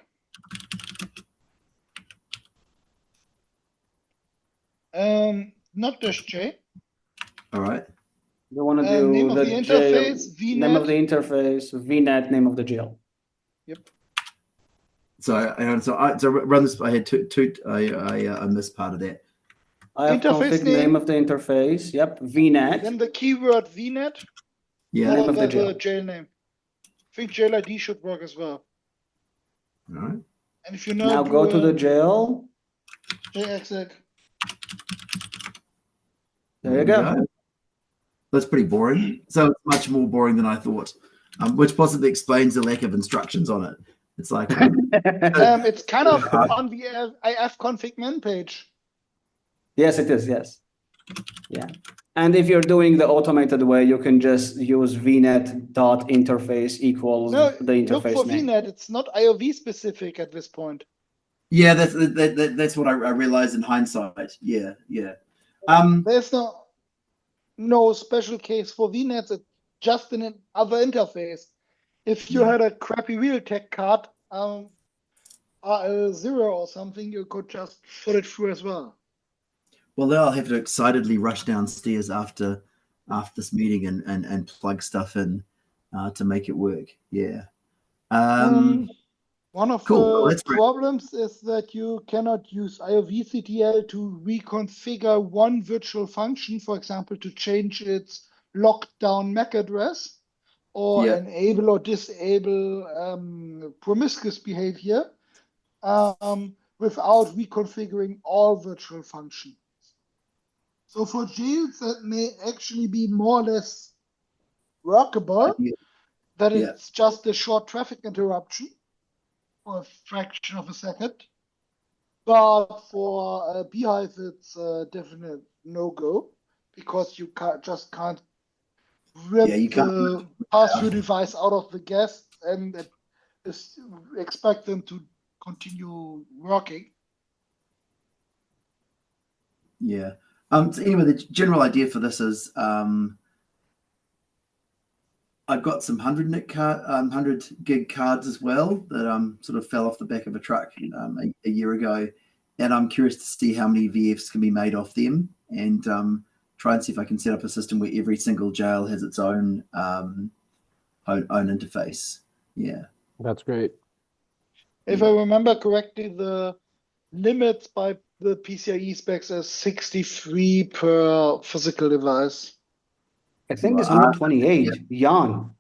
B: Not dash J.
E: All right.
F: You want to do
B: name of the interface,
F: jail, name of the
B: VNet.
F: interface, VNet, name of the jail.
B: Yep.
E: So run this. I had I missed part of that.
B: Interface
F: ifconfig, name of the interface. Yep. VNet.
B: Then the keyword VNet.
E: Yeah.
F: Name of the jail.
B: The jail name. I think jail ID should work as well.
E: All right.
B: And if you
F: Now go to the jail.
B: JXX.
F: There you go.
E: That's pretty boring. So it's much more boring than I thought, which possibly explains the lack of instructions on it. It's like
B: it's kind of on the ifconfig man page.
F: Yes, it is. Yes. Yeah. And if you're doing the automated way, you can just use vnet.interface equals the interface
B: look for
F: name.
B: VNet. It's not IOV specific at this point.
E: Yeah, that's what I realized in hindsight. Yeah.
B: There's no special case for VNets. It's just in another interface. If you had a crappy Realtek card, RL0 or something, you could just put it through as well.
E: Well, then I'll have to excitedly rush downstairs after this meeting and plug stuff in to make it work. Yeah.
B: One of the problems is that you cannot use IOVCTL to reconfigure one virtual function, for example, to change its locked down MAC address or enable or disable promiscuous behavior without reconfiguring all virtual functions. So for jails, that may actually be more or less workable, that it's just a short traffic interruption for a fraction of a second. But for Beehive, it's a definite no-go because you just can't rip the pass-through device out of the guest and expect them to continue working.
E: Yeah. So anyway, the general idea for this is I've got some 100 gig cards as well that sort of fell off the back of a truck a year ago, and I'm curious to see how many VFs can be made off them, and try and see if I can set up a system where every single jail has its own own interface. Yeah,
A: that's great.
B: If I remember correctly, the limits by the PCIe specs are 63 per physical device.
F: I think it's 128. Jan.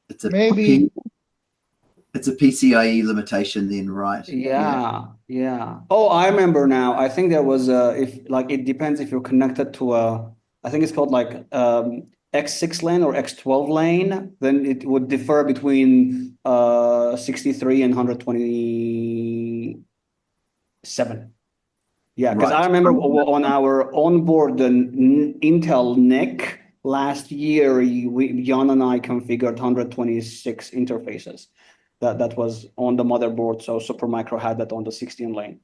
E: It's a
B: maybe.
E: It's a PCIe limitation, then, right?
F: Yeah. Oh, I remember now. I think there was it depends if you're connected to I think it's called like X6 lane or X12 lane. Then it would differ between 63 and 127. Yeah, because I remember on our onboard Intel NIC last year, Jan and I configured 126 interfaces. That was on the motherboard. So Supermicro had that on the 16 lane.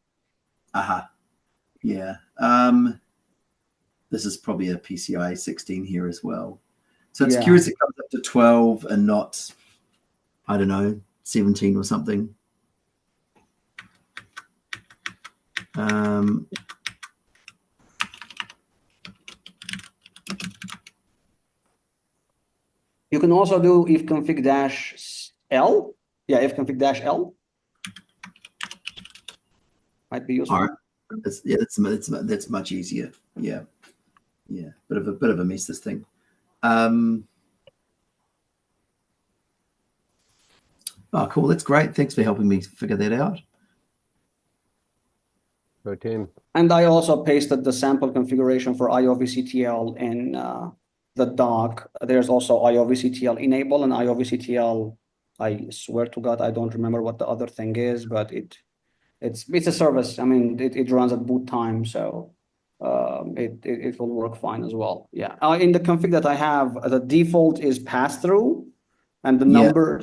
E: Yeah. This is probably a PCIe 16 here as well. So it's curious it comes up to 12 and not, I don't know, 17 or something.
F: You can also do ifconfig-L. Yeah, ifconfig-L. Might be useful.
E: All right. That's much easier. Yeah. Bit of a mess, this thing. Oh, cool. That's great. Thanks for helping me figure that out.
A: Go team.
F: And I also pasted the sample configuration for IOVCTL in the doc. There's also IOVCTL enable and IOVCTL. I swear to God, I don't remember what the other thing is, but it's a service. I mean, it runs at boot time, so it will work fine as well. Yeah. In the config that I have, the default is pass-through, and the
E: Yeah.
F: number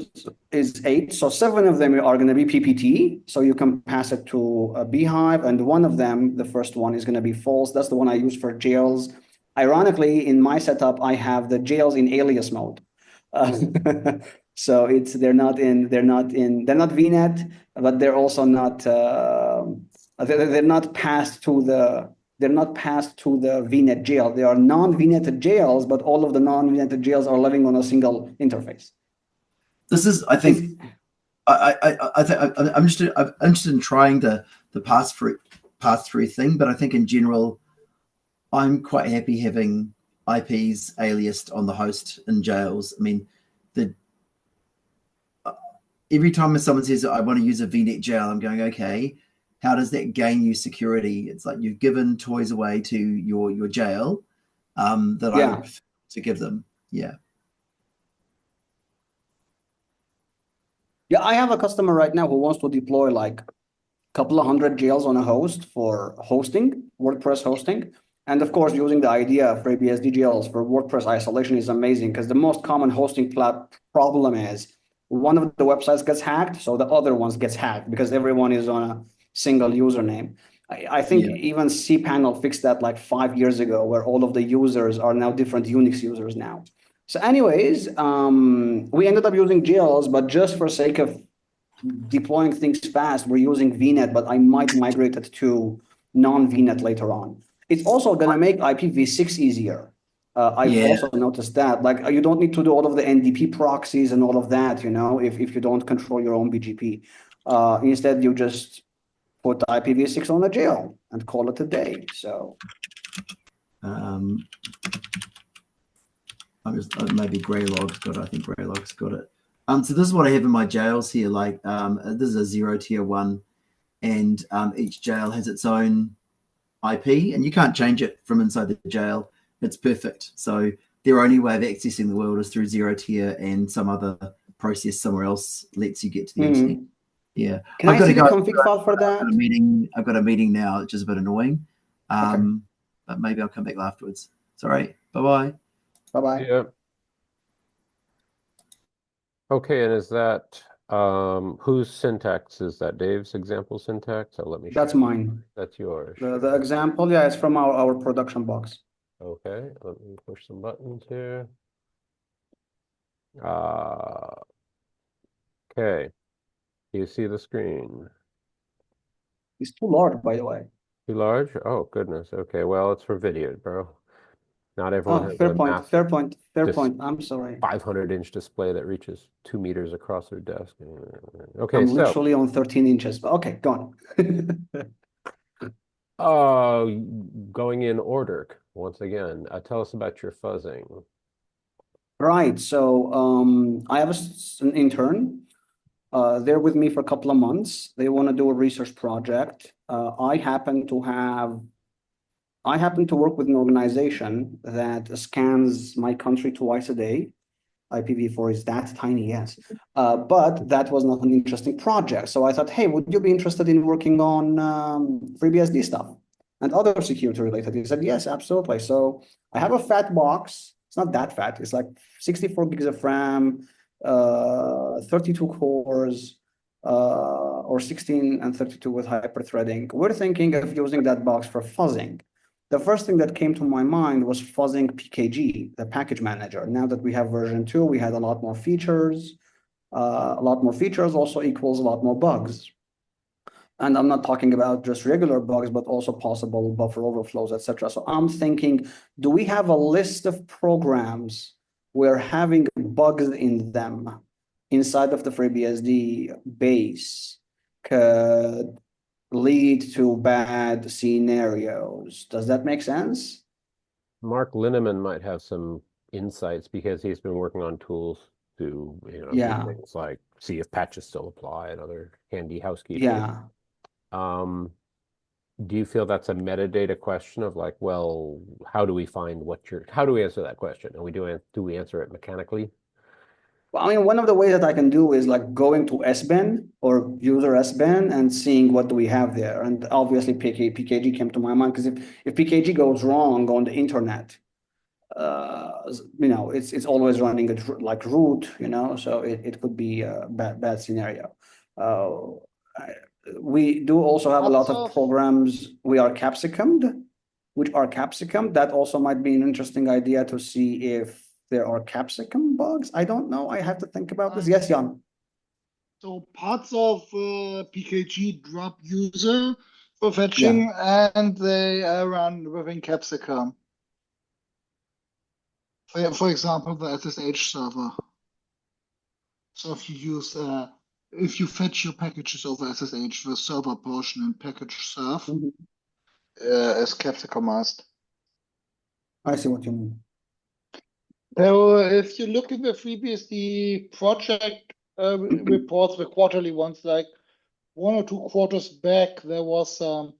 F: is 8. So 7 of them are going to be PPT. So you can pass it to a Beehive, and one of them, the first one, is going to be false. That's the one I use for jails. Ironically, in my setup, I have the jails in alias mode. So they're not VNet, but they're also not they're not passed to the VNet jail. They are non-VNetted jails, but all of the non-VNetted jails are living on a single interface.
E: This is, I think, I'm interested in trying the pass through thing, but I think in general, I'm quite happy having IPs aliased on the host in jails. I mean, every time someone says I want to use a VNet jail, I'm going, okay, how does that gain you security? It's like you've given toys away to your jail that I would prefer to give them. Yeah.
F: Yeah, I have a customer right now who wants to deploy like a couple of hundred jails on a host for hosting, WordPress hosting. And of course, using the idea of FreeBSD jails for WordPress isolation is amazing, because the most common hosting problem is one of the websites gets hacked, so the other ones gets hacked because everyone is on a single username. I think even cPanel fixed that like 5 years ago, where all of the users are now different Unix users now. So anyways, we ended up using jails, but just for sake of deploying things fast, we're using VNet, but I might migrate it to non-VNet later on. It's also going to make IPv6 easier. I've also noticed that, like, you don't need to do all of the NDP proxies and all of that, if you don't control your own BGP. Instead, you just put IPv6 on a jail and call it a day. So,
E: maybe Greylog's got it. I think Greylog's got it. So this is what I have in my jails here. Like, this is a 0 tier 1, and each jail has its own IP, and you can't change it from inside the jail. It's perfect. So their only way of accessing the world is through 0 tier, and some other process somewhere else lets you get to the internet. Yeah.
F: Can I see the config file for that?
E: I've got a meeting now, which is a bit annoying. But maybe I'll come back afterwards. Sorry. Bye-bye.
F: Bye-bye.
A: Yeah. Okay, and is that whose syntax is that? Dave's example syntax? Let me.
F: That's mine.
A: That's yours.
F: The example, yeah, it's from our production box.
A: Okay, let me push some buttons here. Okay. Do you see the screen?
F: It's too large, by the way.
A: Too large? Oh, goodness. Okay, well, it's for video, bro. Not everyone has
F: fair
A: a
F: point,
A: massive
F: fair point. I'm sorry.
A: 500-inch display that reaches 2 meters across their desk. Okay,
F: I'm literally on 13 inches, but okay, go
A: on. Going in order, once again, tell us about your fuzzing.
F: Right, so I have an intern. They're with me for a couple of months. They want to do a research project. I happen to work with an organization that scans my country twice a day. IPv4 is that tiny, yes. But that was not an interesting project. So I thought, hey, would you be interested in working on FreeBSD stuff and other security related? He said, yes, absolutely. So I have a fat box. It's not that fat. It's like 64 gigs of RAM, 32 cores, or 16 and 32 with hyperthreading. We're thinking of using that box for fuzzing. The first thing that came to my mind was fuzzing PKG, the package manager. Now that we have version 2, we had a lot more features. A lot more features also equals a lot more bugs. And I'm not talking about just regular bugs, but also possible buffer overflows, etc. So I'm thinking, do we have a list of programs where having bugs in them inside of the FreeBSD base could lead to bad scenarios? Does that make sense?
A: Mark Linneman might have some insights because he's been working on tools to, do things like see if patches still apply and other handy housekeeping.
F: Yeah.
A: Do you feel that's a metadata question of like, well, how do we find how do we answer that question? And do we answer it mechanically?
F: Well, I mean, one of the ways that I can do is like going to SBAN or user SBAN and seeing what do we have there. And obviously PKG came to my mind because if PKG goes wrong on the internet, it's always running like root, so it could be a bad scenario. We do also have a lot of programs which are capsicummed. That also might be an interesting idea to see if there are capsicum bugs. I don't know. I have to think about this. Yes, Jan.
B: So parts of PKG drop user for fetching, and they run within capsicum. For example, the SSH server. So if you fetch your packages over SSH, the server portion and package serve is capsicumized.
F: I see what you mean.
B: So if you look at the FreeBSD project reports, the quarterly ones, like 1 or 2 quarters back, there was some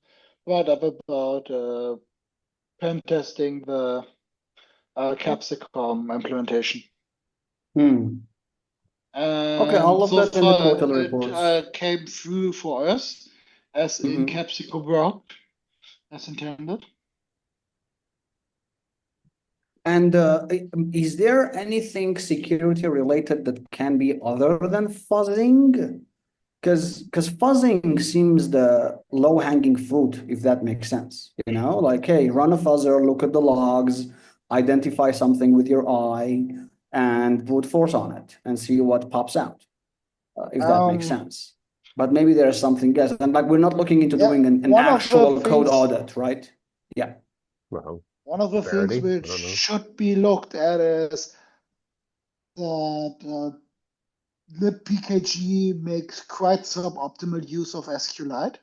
B: write-up about pen testing the capsicum implementation.
F: Okay, I'll look that in the quarterly reports.
B: It came through for us as in capsicum worked as intended.
F: And is there anything security related that can be other than fuzzing? Because fuzzing seems the low-hanging fruit, if that makes sense. Like, hey, run a fuzzer, look at the logs, identify something with your eye, and brute force on it and see what pops out, if that makes sense. But maybe there's something else. And like, we're not looking into doing an actual code audit, right? Yeah.
A: Well,
B: one of the things which should be looked at is that the PKG makes quite suboptimal use of SQLite.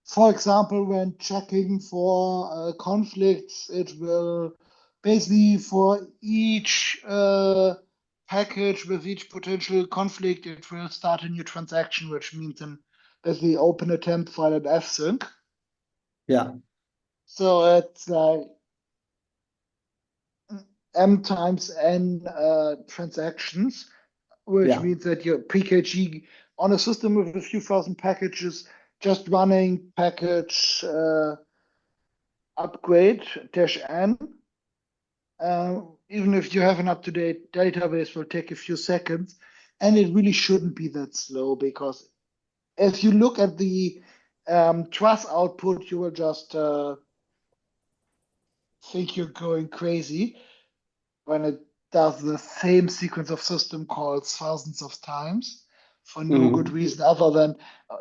B: For example, when checking for conflicts, it will basically for each package with each potential conflict, it will start a new transaction, which means then basically open a temp file at fsync.
F: Yeah.
B: So it's like m times n transactions, which means that your PKG on a system with a few thousand packages, just running package upgrade -n, even if you have an up-to-date database, will take a few seconds, and it really shouldn't be that slow, because if you look at the truss output, you will just think you're going crazy when it does the same sequence of system calls thousands of times for no good reason other than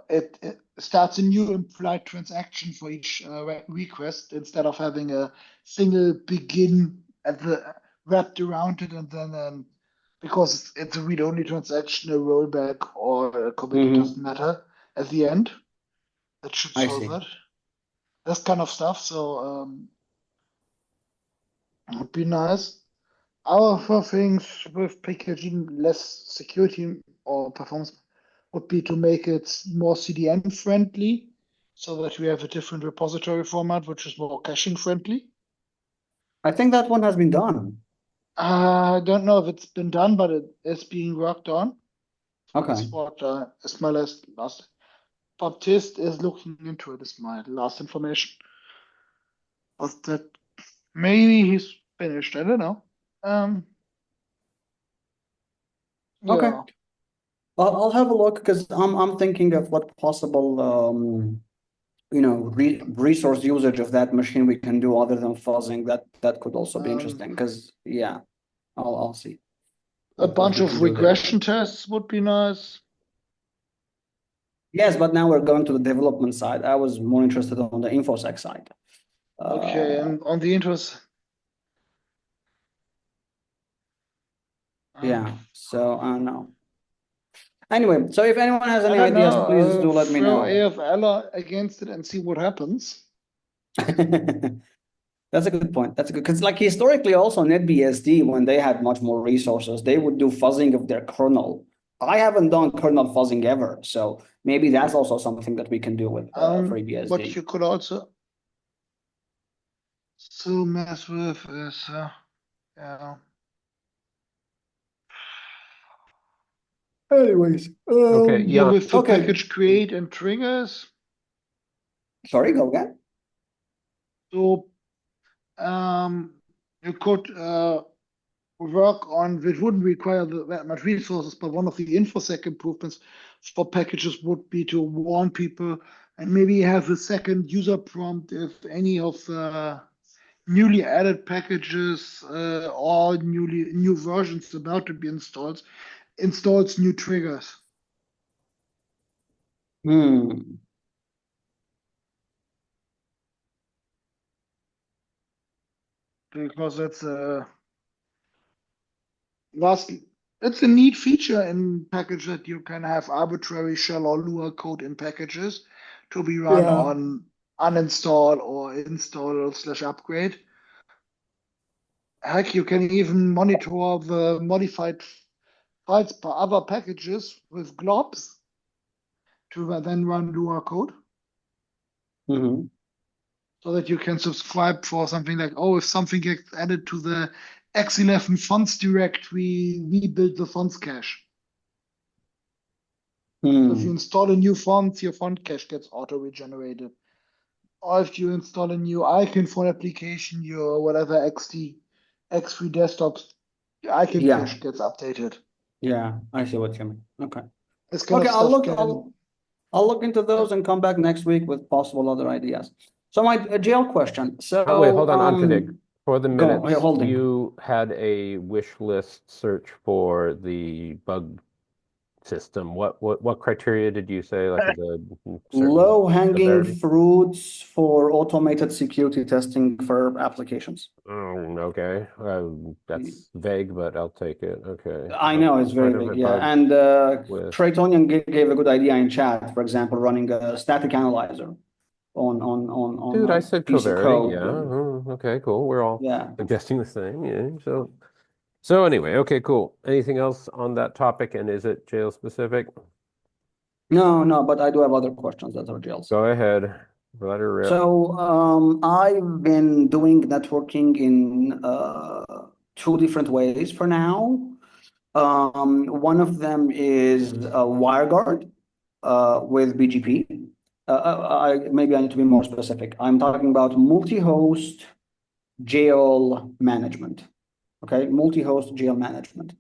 B: it starts a new implied transaction for each request instead of having a single begin at the wrapped around it, and then because it's a read-only transaction, a rollback or a commit, it doesn't matter at the end. That should solve it. That kind of stuff. So it would be nice. Other things with packaging less security or performance would be to make it more CDN friendly, so that we have a different repository format which is more caching friendly.
F: I think that one has been done.
B: I don't know if it's been done, but it is being worked on.
F: Okay.
B: That's what is my last. Baptiste is looking into it, is my last information. But that maybe he's finished. I don't know.
F: Okay.
B: Yeah.
F: I'll have a look, because I'm thinking of what possible resource usage of that machine we can do other than fuzzing. That could also be interesting, because I'll see.
B: A bunch of regression tests would be nice.
F: Yes, but now we're going to the development side. I was more interested on the InfoSec side.
B: Okay, and on the interest.
F: Yeah, so I don't know. Anyway, so if anyone has any ideas, please do let me know.
B: Throw AFL against it and see what happens.
F: That's a good point. That's a good, because like historically also NetBSD, when they had much more resources, they would do fuzzing of their kernel. I haven't done kernel fuzzing ever, so maybe that's also something that we can do with FreeBSD.
B: What you could also mess with is
F: Anyways,
A: Okay,
B: Yeah,
A: Jan,
B: with the
F: okay.
B: package create and triggers.
F: Sorry, go again.
B: So you could work on, it wouldn't require that much resources, but one of the InfoSec improvements for packages would be to warn people and maybe have a second user prompt if any of the newly added packages or new versions about to be installed installs new triggers.
F: Hmm.
B: Because that's a it's a neat feature in package that you can have arbitrary shell or Lua code in packages to be run
F: Yeah.
B: on uninstall or install / upgrade. Heck, you can even monitor the modified files by other packages with globs to then run Lua code.
F: Mm-hmm.
B: So that you can subscribe for something like, oh, if something gets added to the X11 fonts directory, we build the fonts cache. So if you install a new font, your font cache gets auto-regenerated. Or if you install a new icon for an application, your whatever X3 desktops, your icon
F: Yeah.
B: cache gets updated.
F: Yeah, I see what you mean. Okay.
B: This kind
F: Okay,
B: of
F: I'll
B: stuff
F: look.
B: can.
F: I'll look into those and come back next week with possible other ideas. So my jail question. So
A: oh, wait, hold on, Antonig. For the
F: go.
A: minutes,
F: Holding.
A: you had a wish list search for the bug system. What criteria did you say? Like the certain
F: Low-hanging
A: severity?
F: fruits for automated security testing for applications.
A: Okay. That's vague, but I'll take it. Okay.
F: I know it's very
A: Whatever
F: big, yeah.
A: bugs
F: And
A: with.
F: Traitonian gave a good idea in chat. For example, running a static analyzer on
A: Dude, I
F: a
A: said
F: piece of
A: Coverity.
F: code.
A: Yeah. Okay, cool. We're all
F: Yeah.
A: suggesting the same. Yeah. So anyway, okay, cool. Anything else on that topic? And is it jail specific?
F: No, but I do have other questions that are jails.
A: Go ahead. Let her rip.
F: So I've been doing networking in two different ways for now. One of them is WireGuard with BGP. Maybe I need to be more specific. I'm talking about multi-host jail management. Okay, multi-host jail management.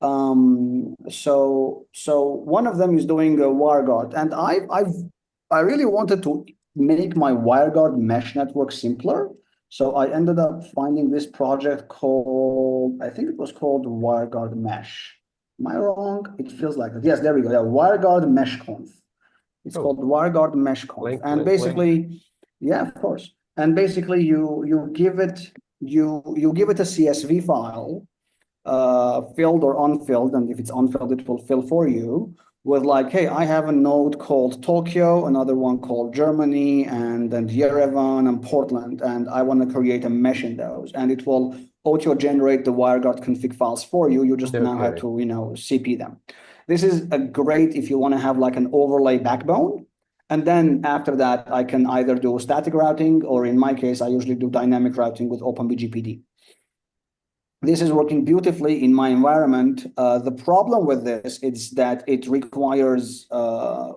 F: So one of them is doing a WireGuard, and I really wanted to make my WireGuard mesh network simpler. So I ended up finding this project called, I think it was called WireGuard Mesh. Am I wrong? It feels like it. Yes, there we go. Yeah, WireGuard Mesh Conf. It's called WireGuard Mesh Conf.
A: Link,
F: and
A: link,
F: basically,
A: link.
F: yeah, of course. And basically you give it a CSV file, filled or unfilled, and if it's unfilled, it will fill for you with like, hey, I have a node called Tokyo, another one called Germany, and then Yerevan and Portland, and I want to create a mesh in those, and it will auto-generate the WireGuard config files for you. You just now have to, CP them. This is a great if you want to have like an overlay backbone. And then after that, I can either do static routing, or in my case, I usually do dynamic routing with OpenBGPD. This is working beautifully in my environment. The problem with this is that it requires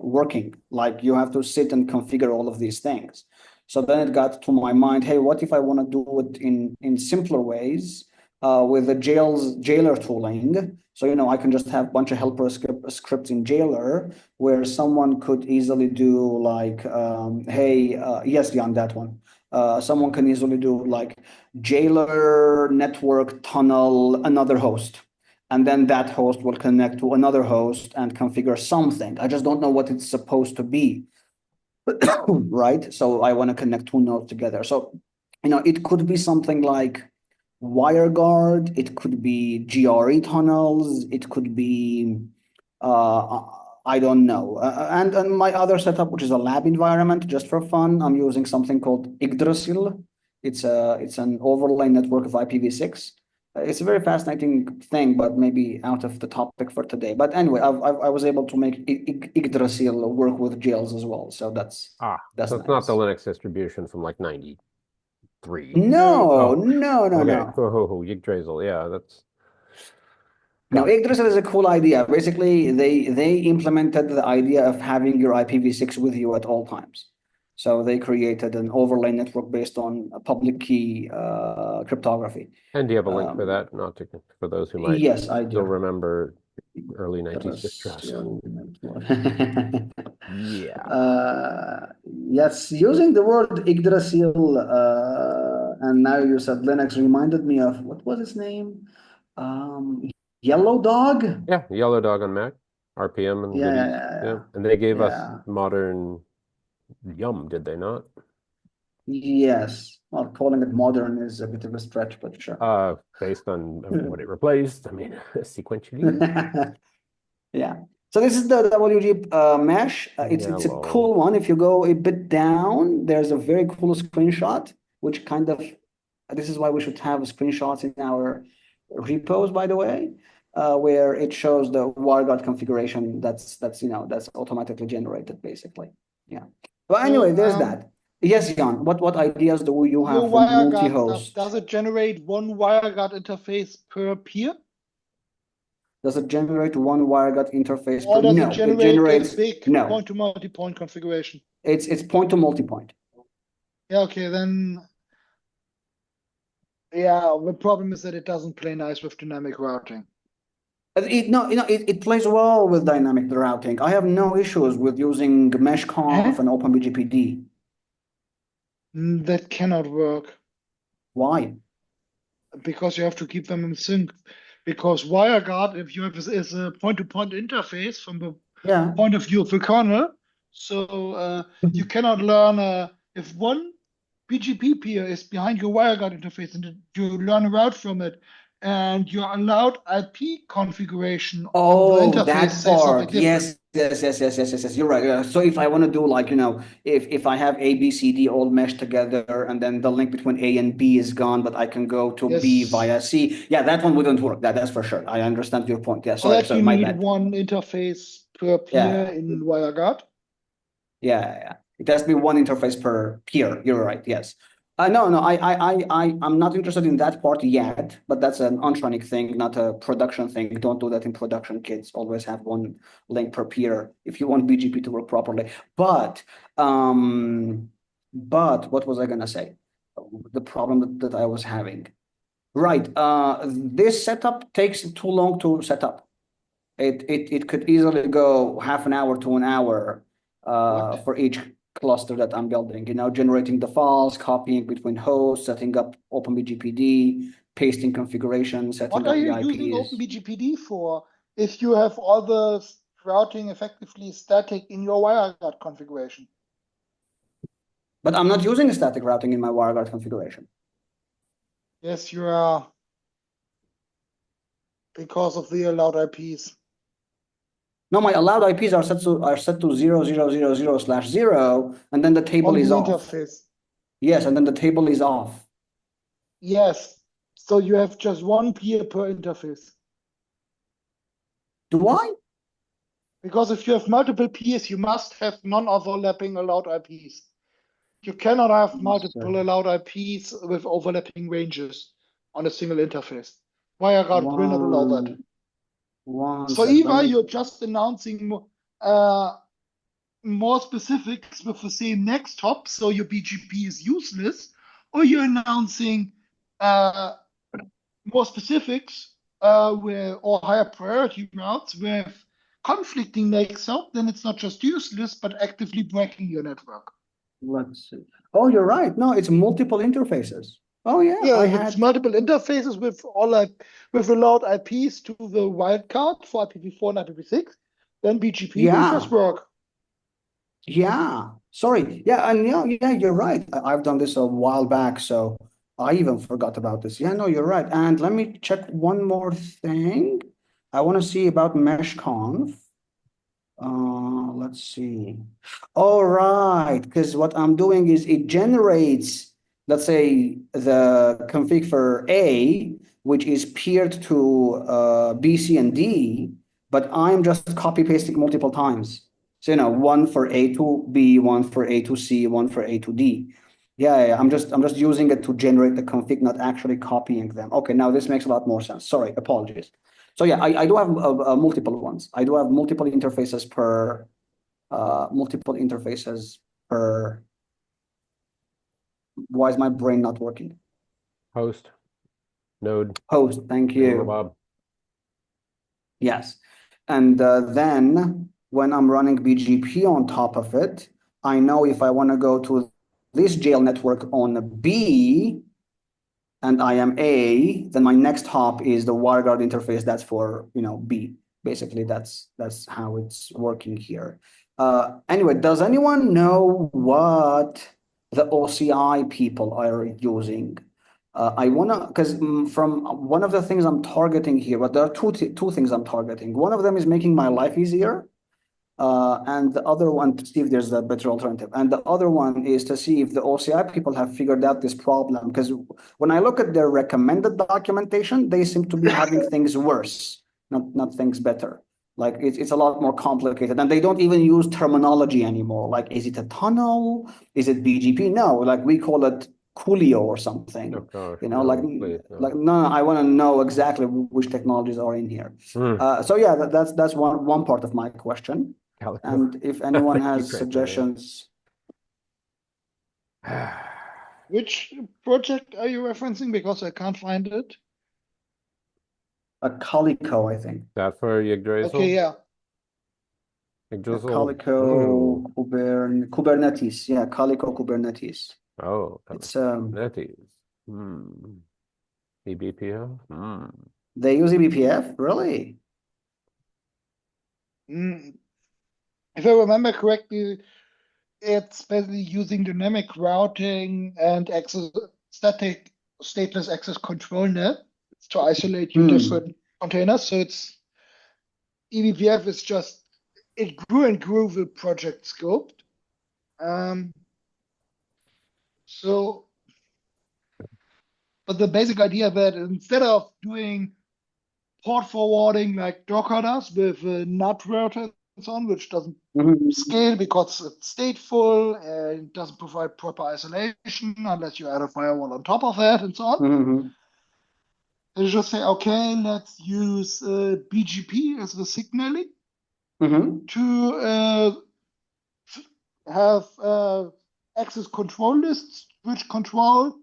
F: working. Like you have to sit and configure all of these things. So then it got to my mind, hey, what if I want to do it in simpler ways with the jailer tooling? So, I can just have a bunch of helper scripts in jailer where someone could easily do like, yes, Jan, that one. Someone can easily do like jailer network tunnel another host, and then that host will connect to another host and configure something. I just don't know what it's supposed to be. Right? So I want to connect two nodes together. So, it could be something like WireGuard, it could be GRE tunnels, it could be I don't know. And my other setup, which is a lab environment, just for fun, I'm using something called Yggdrasil. It's an overlay network of IPv6. It's a very fascinating thing, but maybe out of the topic for today. But anyway, I was able to make Yggdrasil work with jails as well. So that's
A: so
F: nice.
A: it's not the Linux distribution from like 93.
F: No.
A: Okay. Yggdrasil. Yeah, that's
F: Now, Yggdrasil is a cool idea. Basically, they implemented the idea of having your IPv6 with you at all times. So they created an overlay network based on a public key cryptography.
A: And do you have a link for that? Not to, for those who might
F: Yes, I do.
A: still remember early 90s distress. Yeah.
F: Yes, using the word Yggdrasil, and now you said Linux reminded me of, what was his name? Yellow Dog?
A: Yeah, Yellow Dog on Mac, RPM and Libby. Yeah. And they gave us modern Yum, did they not?
F: Yes. Well, calling it modern is a bit of a stretch, but sure.
A: Based on what it replaced, I mean, sequentially.
F: Yeah. So this is the WG mesh. It's a cool one. If you go a bit down, there's a very cool screenshot, which kind of, this is why we should have screenshots in our repos, by the way, where it shows the WireGuard configuration that's automatically generated, basically. Yeah. But anyway, there's that. Yes, Jan, what ideas do you have for multi-host?
B: Does it generate one WireGuard interface per peer?
F: Does it generate one WireGuard interface
B: or
F: per?
B: does
F: No,
B: it generate
F: it generates
B: a big point to multi-point configuration?
F: It's point to multi-point.
B: Yeah, okay, then yeah, the problem is that it doesn't play nice with dynamic routing.
F: It plays well with dynamic routing. I have no issues with using meshconf and OpenBGPD.
B: That cannot work.
F: Why?
B: Because you have to keep them in sync. Because WireGuard, if you have is a point-to-point interface from the point of view of the kernel, so you cannot learn if one BGP peer is behind your WireGuard interface and you learn a route from it, and your allowed IP configuration
F: on
B: the interface
F: that part. Yes. You're right. Yeah. So if I want to do if I have A, B, C, D all meshed together, and then the link between A and B is gone, but I can go to B via C. Yeah, that one wouldn't work. That's for sure. I understand your point. Yeah.
B: So you need one interface per peer in WireGuard.
F: Yeah. It has to be one interface per peer. You're right. Yes. No, I'm not interested in that part yet, but that's an on-tronic thing, not a production thing. Don't do that in production, kids. Always have one link per peer if you want BGP to work properly. But what was I gonna say? The problem that I was having. Right. This setup takes too long to set up. It could easily go half an hour to an hour for each cluster that I'm building, generating the files, copying between hosts, setting up OpenBGPD, pasting configuration, setting up the IPs.
B: What are you using OpenBGPD for if you have all the routing effectively static in your WireGuard configuration?
F: But I'm not using static routing in my WireGuard configuration.
B: Yes, you are, because of the allowed IPs.
F: No, my allowed IPs are set to 0.0.0.0/0, and then the table is off.
B: Interface.
F: Yes, and then the table is off.
B: Yes, so you have just one peer per interface.
F: Do I?
B: Because if you have multiple peers, you must have non-overlapping allowed IPs. You cannot have multiple allowed IPs with overlapping ranges on a single interface. WireGuard will not allow that. So Eva, you're just announcing more specifics with the same next hop, so your BGP is useless, or you're announcing more specifics or higher priority routes with conflicting next hop, then it's not just useless, but actively breaking your network.
F: Let's see. Oh, you're right. No, it's multiple interfaces. Oh yeah,
B: it's multiple interfaces with with allowed IPs to the wildcard for IPv4 and IPv6. Then BGP will just work.
F: Yeah. Sorry. Yeah, and you're right. I've done this a while back, so I even forgot about this. Yeah, no, you're right. And let me check one more thing. I want to see about meshconf. Let's see. All right, because what I'm doing is it generates, let's say, the config for A, which is peered to B, C, and D, but I'm just copy pasting multiple times. So, one for A to B, one for A to C, one for A to D. Yeah, I'm just using it to generate the config, not actually copying them. Okay, now this makes a lot more sense. Sorry, apologies. So yeah, I do have multiple ones. I do have multiple interfaces per why is my brain not working?
A: Host, node,
F: Host, thank you.
A: Bob.
F: Yes. And then when I'm running BGP on top of it, I know if I want to go to this jail network on B and I am A, then my next hop is the WireGuard interface that's for, B. Basically, that's how it's working here. Anyway, does anyone know what the OCI people are using? I wanna, because from one of the things I'm targeting here, but there are two things I'm targeting. One of them is making my life easier, and the other one to see if there's a better alternative. And the other one is to see if the OCI people have figured out this problem. Because when I look at their recommended documentation, they seem to be having things worse, not things better. Like it's a lot more complicated, and they don't even use terminology anymore. Like, is it a tunnel? Is it BGP? No, like we call it Coolio or something.
A: Oh gosh,
F: No,
A: please, no.
F: no, I want to know exactly which technologies are in here. So yeah, that's one part of my question.
A: Calico.
F: And if anyone has
A: Keep right
F: suggestions,
B: Which project are you referencing? Because I can't find it.
F: a Calico, I think.
A: that for Yggdrasil?
B: Okay, yeah.
A: Yggdrasil.
F: Calico Kubernetes. Yeah, Calico Kubernetes.
A: Oh,
F: It's
A: Kubernetes. eBPO.
F: They use eBPF, really?
B: If I remember correctly, it's basically using dynamic routing and static stateless access control net to isolate your different containers. So it's eBPF is just, it grew and grew the project scope. But the basic idea that instead of doing port forwarding like Docker does with a NAT router and so on, which doesn't scale because it's stateful and doesn't provide proper isolation unless you add a firewall on top of that and so on. They just say, okay, let's use BGP as the signaling to have access control lists which control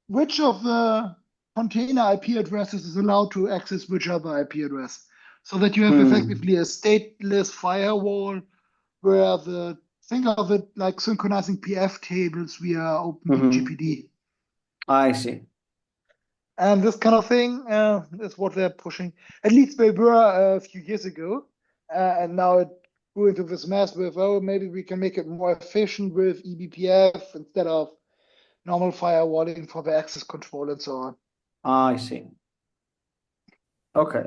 B: which of the container IP addresses is allowed to access which other IP address. So that you have effectively a stateless firewall where think of it like synchronizing PF tables via OpenBGPD.
F: I see.
B: And this kind of thing is what they're pushing. At least they were a few years ago. And now it grew into this mess with, maybe we can make it more efficient with eBPF instead of normal firewalling for the access control and so on.
F: I see. Okay,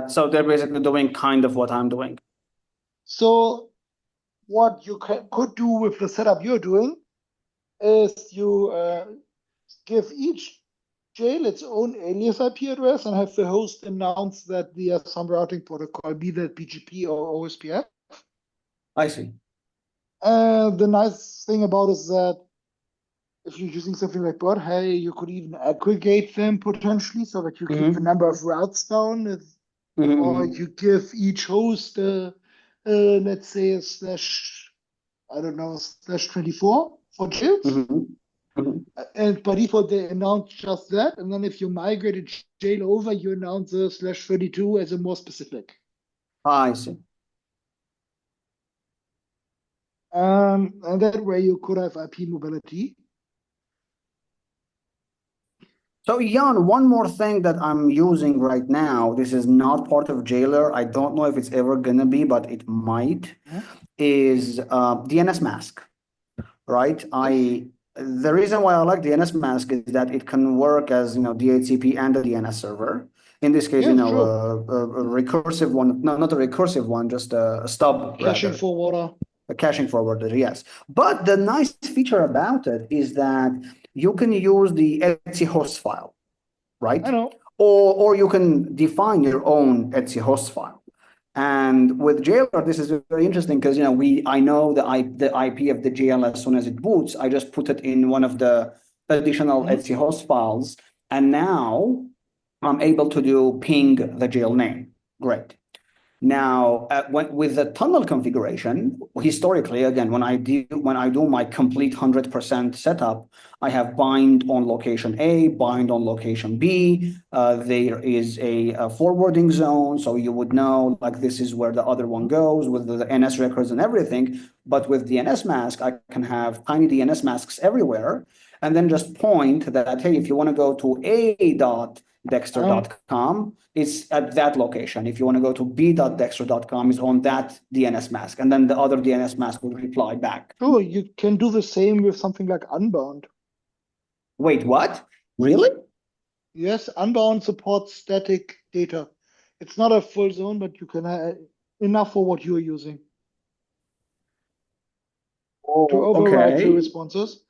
F: so they're basically doing kind of what I'm doing.
B: So what you could do with the setup you're doing is you give each jail its own alias IP address and have the host announce that via some routing protocol, be that BGP or OSPF.
F: I see.
B: The nice thing about it is that if you're using something like Bot, hey, you could even aggregate them potentially so that you keep the number of routes down. Or you give each host, let's say, a /24 for jails. And by default, they announce just that. And then if you migrate a jail over, you announce the /32 as a more specific.
F: I see.
B: And that way you could have IP mobility.
F: So Jan, one more thing that I'm using right now, this is not part of Jailer. I don't know if it's ever gonna be, but it might, is DNS mask, right? The reason why I like DNS mask is that it can work as, DHCP and a DNS server. In this case, a recursive one, no, not a recursive one, just a stub.
B: Caching forwarder.
F: A caching forwarder, yes. But the nice feature about it is that you can use the Etsy host file, right?
B: I know.
F: Or you can define your own Etsy host file. And with Jailer, this is very interesting because I know the IP of the jail as soon as it boots. I just put it in one of the additional Etsy host files, and now I'm able to do ping the jail name. Great. Now, with the tunnel configuration, historically, again, when I do my complete 100% setup, I have bind on location A, bind on location B. There is a forwarding zone, so you would know like this is where the other one goes with the NS records and everything. But with DNS mask, I can have tiny DNS masks everywhere, and then just point that, hey, if you want to go to a.dexter.com, it's at that location. If you want to go to b.dexter.com, it's on that DNS mask. And then the other DNS mask will reply back.
B: Sure, you can do the same with something like Unbound.
F: Wait, what? Really?
B: Yes, Unbound supports static data. It's not a full zone, but you can enough for what you are using to override the responses.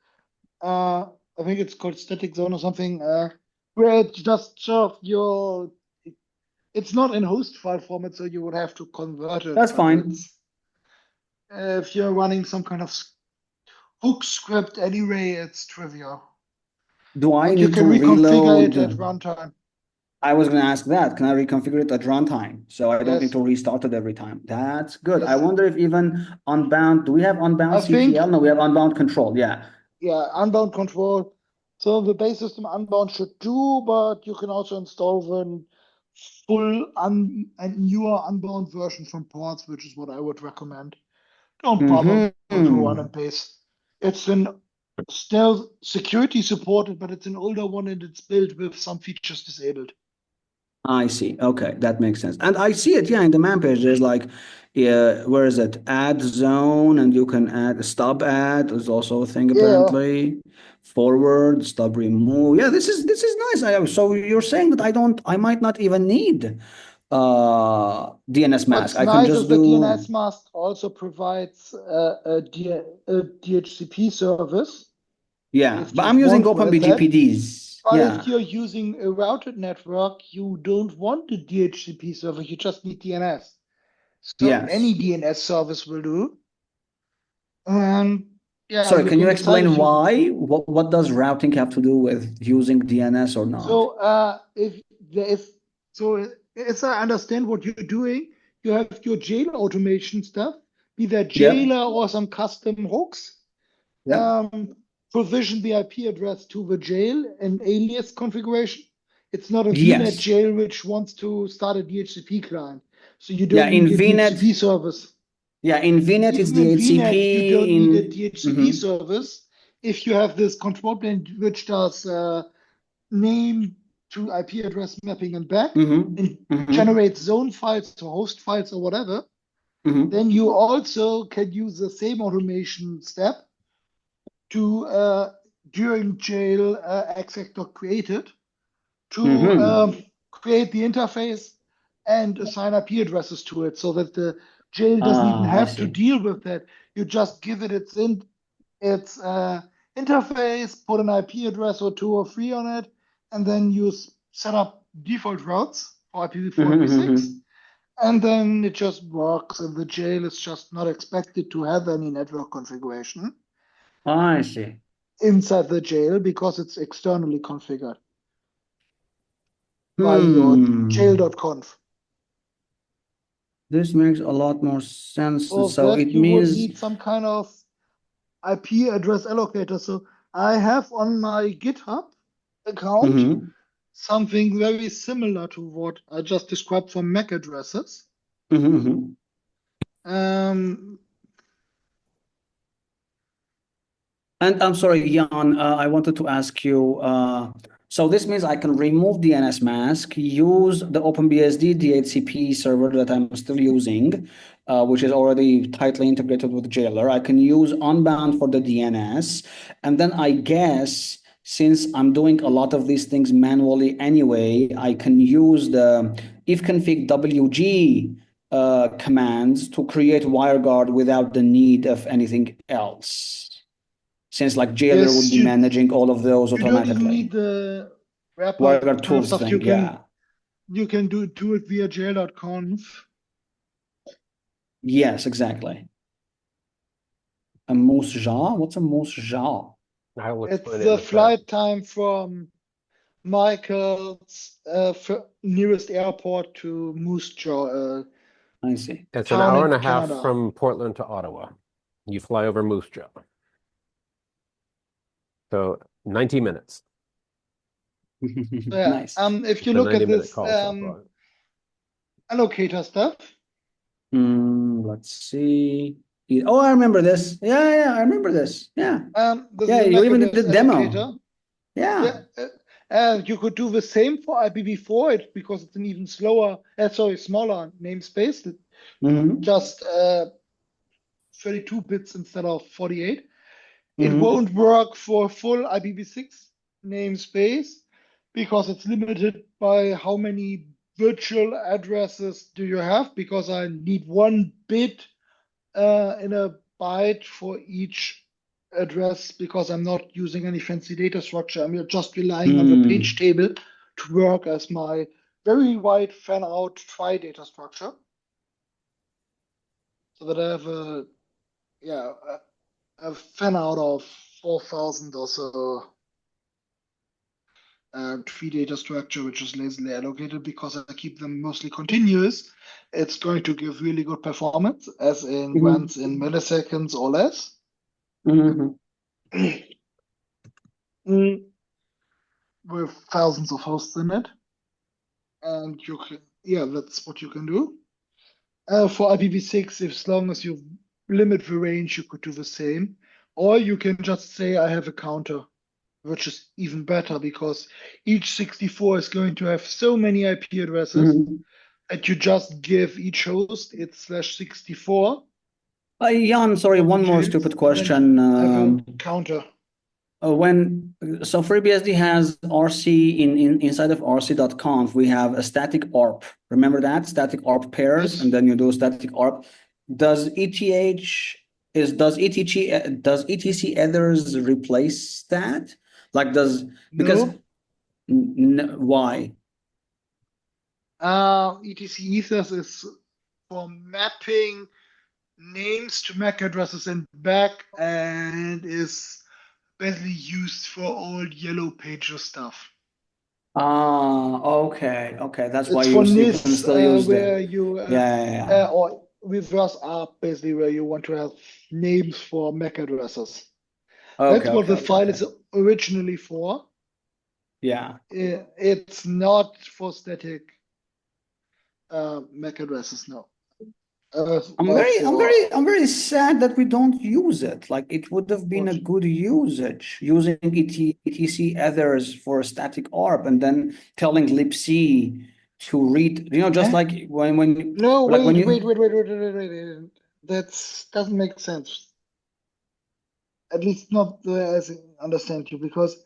B: I think it's called static zone or something, where it just sort of it's not in host file format, so you would have to convert it.
F: That's fine.
B: If you're running some kind of hook script anyway, it's trivial.
F: Do I
B: And
F: need
B: you
F: to
B: can reconfigure
F: reload?
B: it at runtime.
F: I was going to ask that. Can I reconfigure it at runtime? So I don't
B: Yes.
F: need to restart it every time. That's good.
B: Yes.
F: I wonder if even Unbound, do we have Unbound
B: I think-
F: CTL? No, we have Unbound control. Yeah.
B: Yeah, Unbound control. So the base system Unbound should do, but you can also install the full and newer Unbound version from ports, which is what I would recommend. Don't bother to run in base. It's still security supported, but it's an older one and it's built with some features disabled.
F: I see. Okay, that makes sense. And I see it, yeah, in the man page. There's like, where is it? Add zone, and you can add a stub add is also a thing apparently. Forward, stub remove. Yeah, this is nice. So you're saying that I might not even need DNS mask.
B: What's
F: I can
B: nice
F: just
B: is the
F: do.
B: DNS mask also provides a DHCP service.
F: Yeah,
B: if
F: but
B: you
F: I'm using
B: want with that.
F: OpenBGPDs.
B: But
F: Yeah.
B: if you're using a routed network, you don't want the DHCP server, you just need DNS. So
F: Yes.
B: any DNS service will do. And yeah,
F: Sorry, can you
B: decide
F: explain
B: if you-
F: why? What does routing have to do with using DNS or not?
B: So as I understand what you're doing, you have your jail automation stuff, be that jailer or some custom hooks. Provision the IP address to the jail and alias configuration. It's not a VNet jail which wants to start a DHCP client. So you don't need a DHCP service.
F: Yeah, in VNet it's
B: Even in
F: DHCP.
B: VNet, you don't need a DHCP service if you have this control plane which does name to IP address mapping and back and generates zone files or host files or whatever. Then you also can use the same automation step to during jail exec.created to create the interface and assign IP addresses to it, so that the jail doesn't even have to deal with that. You just give it its interface, put an IP address or 2 or 3 on it, and then you set up default routes for IPv4 and IPv6. And then it just works, and the jail is just not expected to have any network configuration.
F: I see.
B: Inside the jail because it's externally configured by your jail.conf.
F: This makes a lot more sense.
B: So it you means would need some kind of IP address allocator. So I have on my GitHub account something very similar to what I just described for MAC addresses.
F: And I'm sorry, Jan, I wanted to ask you, so this means I can remove DNS mask, use the OpenBSD DHCP server that I'm still using, which is already tightly integrated with Jailer. I can use Unbound for the DNS. And then I guess, since I'm doing a lot of these things manually anyway, I can use the ifconfig wg commands to create WireGuard without the need of anything else. Since like Jailer would be managing all of those automatically.
B: You don't even need the
F: WireGuard tools
B: stuff.
F: thing,
B: You can do it via jail.conf.
F: Yes, exactly. A moose jaw? What's a moose jaw?
A: I will
B: It's
A: explain
B: the
A: it
B: flight time from Michael's nearest airport to Moose Jaw,
F: I see.
A: It's an
B: town
A: hour
B: in
A: and a half
B: Canada.
A: from Portland to Ottawa. You fly over Moose Jaw. So 90 minutes.
B: Yeah.
F: Nice.
B: If you
A: It's a
B: look at
A: 90-minute
B: this
A: call so far.
B: allocator stuff,
F: Let's see. Oh, I remember this. Yeah, I remember this. Yeah.
B: this
F: Yeah,
B: is a
F: you
B: MAC
F: even
B: address
F: did the demo.
B: allocator.
F: Yeah.
B: You could do the same for IPv4 because it's an even smaller namespace,
F: Mhm.
B: just 32 bits instead of 48. It
F: Mhm.
B: won't work for full IPv6 namespace because it's limited by how many virtual addresses do you have, because I need 1 bit in a byte for each address, because I'm not using any fancy data structure. I'm just relying on the page table to work as my very wide fan out try data structure. So that I have a fan out of 4,000 or so tree data structure, which is lazily allocated because I keep them mostly continuous. It's going to give really good performance, as in runs in milliseconds or less.
F: Mhm.
B: With thousands of hosts in it. And you can, that's what you can do. For IPv6, as long as you limit the range, you could do the same. Or you can just say, I have a counter, which is even better because each 64 is going to have so many IP addresses that you just give each host its /64.
F: Jan, sorry, one more stupid question.
B: Have a counter.
F: So FreeBSD has RC inside of rc.conf, we have a static ARP. Remember that? Static ARP pairs,
B: Yes.
F: and then you do static ARP. Does etc others replace that? Like because why?
B: etc ethers is for mapping names to MAC addresses and back, and is basically used for all yellow pages stuff.
F: Okay. That's why
B: It's for
F: you can
B: NIS,
F: still use
B: where
F: the
B: you or reverse ARP, basically where you want to have names for MAC addresses. That's what the file is originally for.
F: Yeah.
B: It's not for static MAC addresses, no.
F: I'm very sad that we don't use it. Like, it would have been a good usage, using etc others for static ARP and then telling libc to read, just like when
B: No,
F: like
B: wait.
F: when you
B: That doesn't make sense. At least not as I understand you, because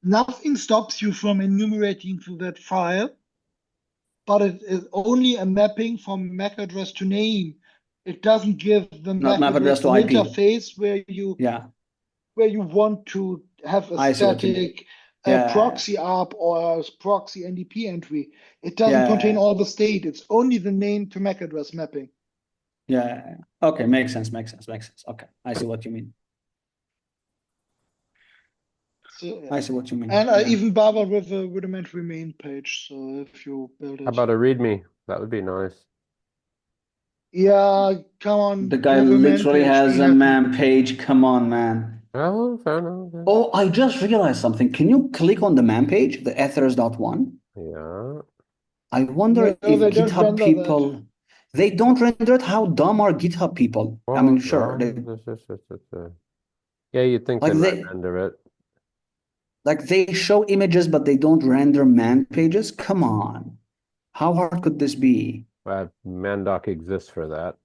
B: nothing stops you from enumerating through that file, but it is only a mapping from MAC address to name. It doesn't give the
F: not
B: MAC address
F: to IP.
B: interface where you want to have a static proxy ARP or a proxy NDP entry. It doesn't contain all the state. It's only the name to MAC address mapping.
F: Yeah. Okay, makes sense. Okay, I see what you mean.
B: So,
F: I see what you mean.
B: And I even bother with a rudimentary main page. So if you build it,
A: How about a README? That would be nice.
B: Yeah, come on.
F: The guy
B: have a man
F: literally
B: page,
F: has
B: be
F: a
B: happy.
F: man page. Come on, man.
A: Oh, fair enough.
F: Oh, I just realized something. Can you click on the man page, the ethers.1?
A: Yeah.
F: I wonder if
B: they don't
F: GitHub
B: render
F: people,
B: that.
F: they don't render it. How dumb are GitHub people? I mean, sure.
A: Yeah, you'd think
F: Like
A: they might render it.
F: Like, they show images, but they don't render man pages. Come on. How hard could this be?
A: Mandoc exists for that.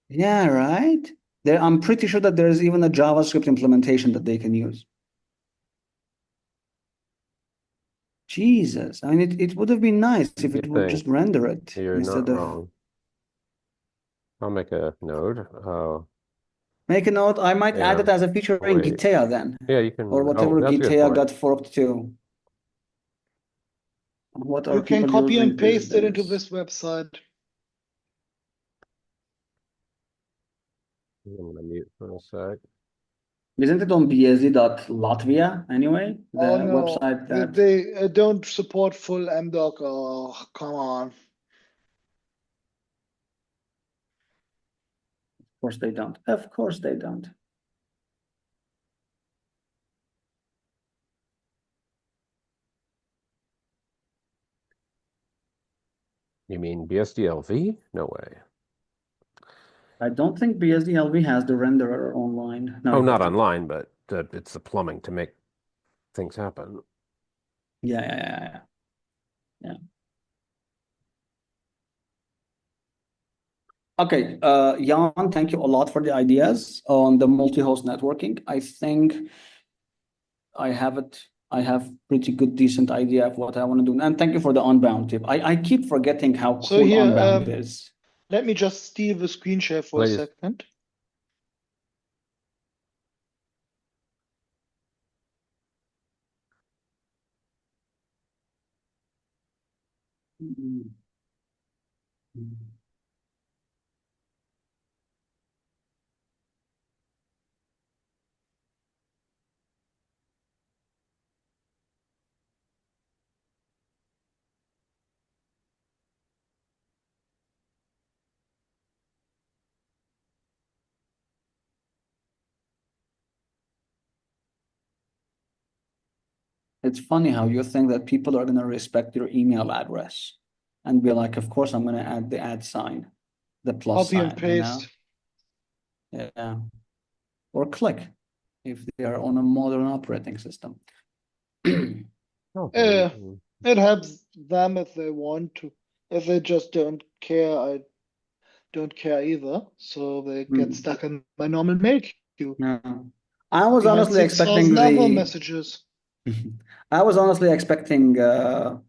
F: Yeah, right? I'm pretty sure that there's even a JavaScript implementation that they can use. Jesus. I mean, it would have been nice if it would just render it.
A: You're not wrong. I'll make a node.
F: Make a note. I might add it as a feature in Gitea then.
A: Yeah, you can.
F: Or whatever Gitea got forked to. What are
B: you can
F: people
B: copy
F: using
B: and paste
F: these
B: it into
F: days?
B: this website.
A: I'm going to mute for a sec.
F: Isn't it on bsd.latvia anyway? The
B: Oh no,
F: website that,
B: they don't support full mdoc. Oh, come on.
F: of course they don't. Of course they don't.
A: You mean BSDLV? No way.
F: I don't think BSDLV has the renderer online. No,
A: Oh,
F: it
A: not
F: doesn't.
A: online, but it's the plumbing to make things happen.
F: Yeah. Okay, Jan, thank you a lot for the ideas on the multi-host networking. I think I have pretty good, decent idea of what I want to do. And thank you for the unbound tip. I keep forgetting how
B: So
F: cool
B: here,
F: unbound is.
B: let me just steal the screen share for
A: Please.
B: a second.
F: It's funny how you think that people are going to respect your email address and be like, of course, I'm going to add the @ sign, the plus
B: Copy and
F: sign, you know?
B: paste.
F: Yeah. Or click if they are on a modern operating system.
A: Oh,
B: It helps them if they want to. If they just don't care, I don't care either. So they get stuck in my normal mail queue.
F: Yeah. I was
B: Behind
F: honestly expecting
B: 6,000 other
F: the
B: messages.
F: I was honestly expecting the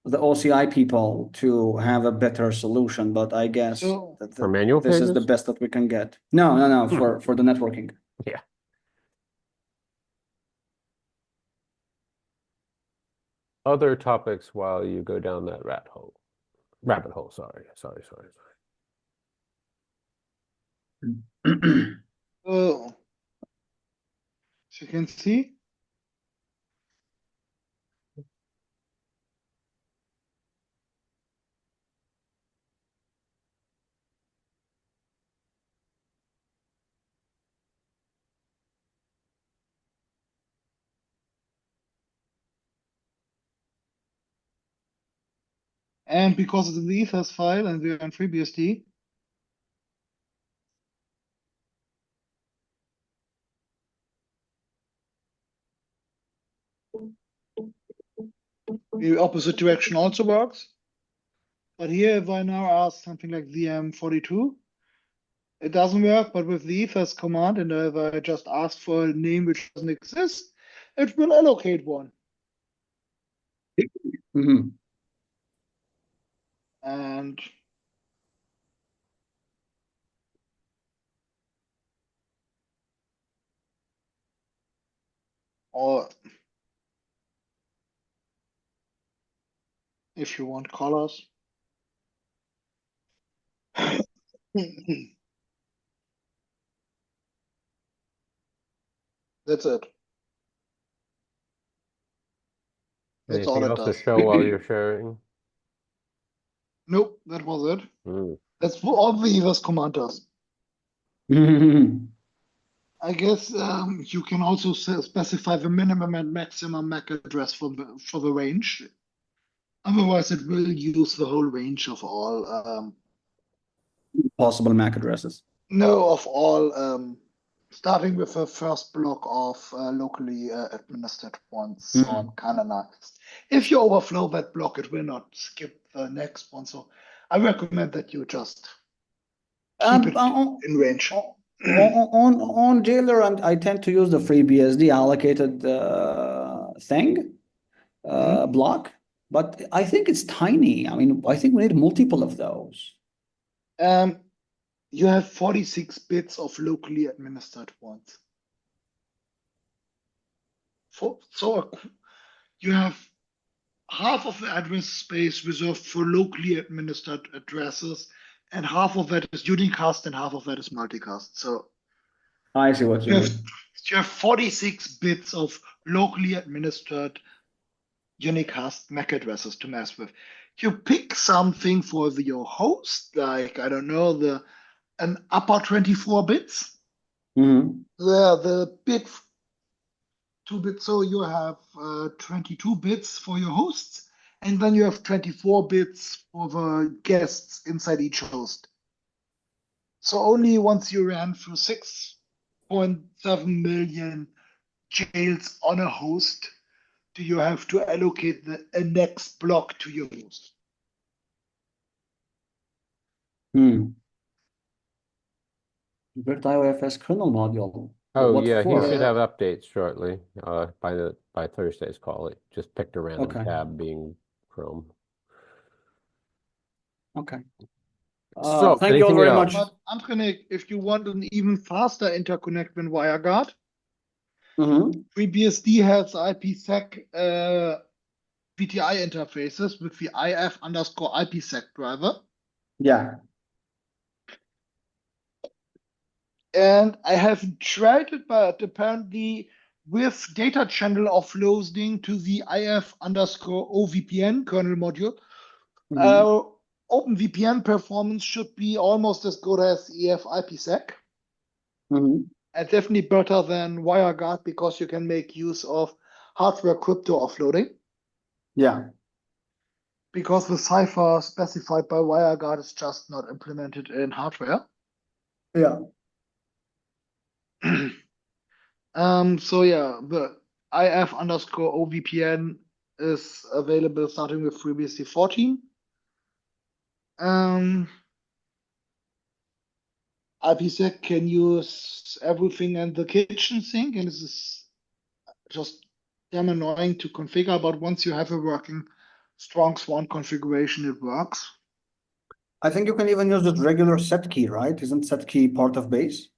F: OCI people to have a better solution, but I guess
B: So
A: For manual
F: this is the
A: pages?
F: best that we can get. No, for the networking.
A: Yeah. Other topics while you go down that rabbit hole. Sorry.
B: so you can see, and because it's in the ethers file and we're in FreeBSD, the opposite direction also works. But here, if I now ask something like VM42, it doesn't work, but with the ethers command, and if I just ask for a name which doesn't exist, it will allocate one. And or if you want colors. That's it. That's all
A: Anything
B: it
A: else to
B: does.
A: show while you're sharing?
B: Nope, that was it.
A: Mm.
B: That's what all the ethers command does. I guess you can also specify the minimum and maximum MAC address for the range. Otherwise, it will use the whole range of all
F: Possible MAC addresses.
B: No, of all, starting with the first block of locally administered ones on canonized. If you overflow that block, it will not skip the next one. So I recommend that you just keep it in range.
F: On Jailer, and I tend to use the FreeBSD allocated thing block, but I think it's tiny. I mean, I think we need multiple of those.
B: You have 46 bits of locally administered ones. So you have half of the address space reserved for locally administered addresses, and half of that is unicast and half of that is multicast. So
F: I see what you mean.
B: You have 46 bits of locally administered unicast MAC addresses to mess with. You pick something for your host, like, I don't know, an upper 24 bits.
F: Mm-hmm.
B: The bit 2 bits, so you have 22 bits for your hosts, and then you have 24 bits for the guests inside each host. So only once you ran through 6.7 million jails on a host do you have to allocate a next block to your host.
F: VirtIOFS kernel module.
A: Oh
F: What
A: yeah, he
F: for?
A: should have updates shortly. By Thursday's call. It just picked a random
F: Okay.
A: tab, being Chrome.
F: Okay.
A: So,
F: Thank you all
A: anything
F: very
A: else?
F: much.
B: But Anthony, if you want an even faster interconnect than WireGuard,
F: Mm-hmm.
B: FreeBSD has IPsec VTI interfaces with the IF_IPsec driver.
F: Yeah.
B: And I haven't tried it, but apparently with data channel offloading to the IF_OVPN kernel module,
F: Mm-hmm.
B: OpenVPN performance should be almost as good as EF IPsec.
F: Mm-hmm.
B: And definitely better than WireGuard because you can make use of hardware crypto offloading.
F: Yeah.
B: Because the cipher specified by WireGuard is just not implemented in hardware.
F: Yeah.
B: So yeah, the IF_OVPN is available starting with FreeBSD 14. IPsec can use everything in the kitchen sink, and this is just damn annoying to configure, but once you have a working strong swan configuration, it works.
F: I think you can even use just regular set key, right? Isn't set key part of base?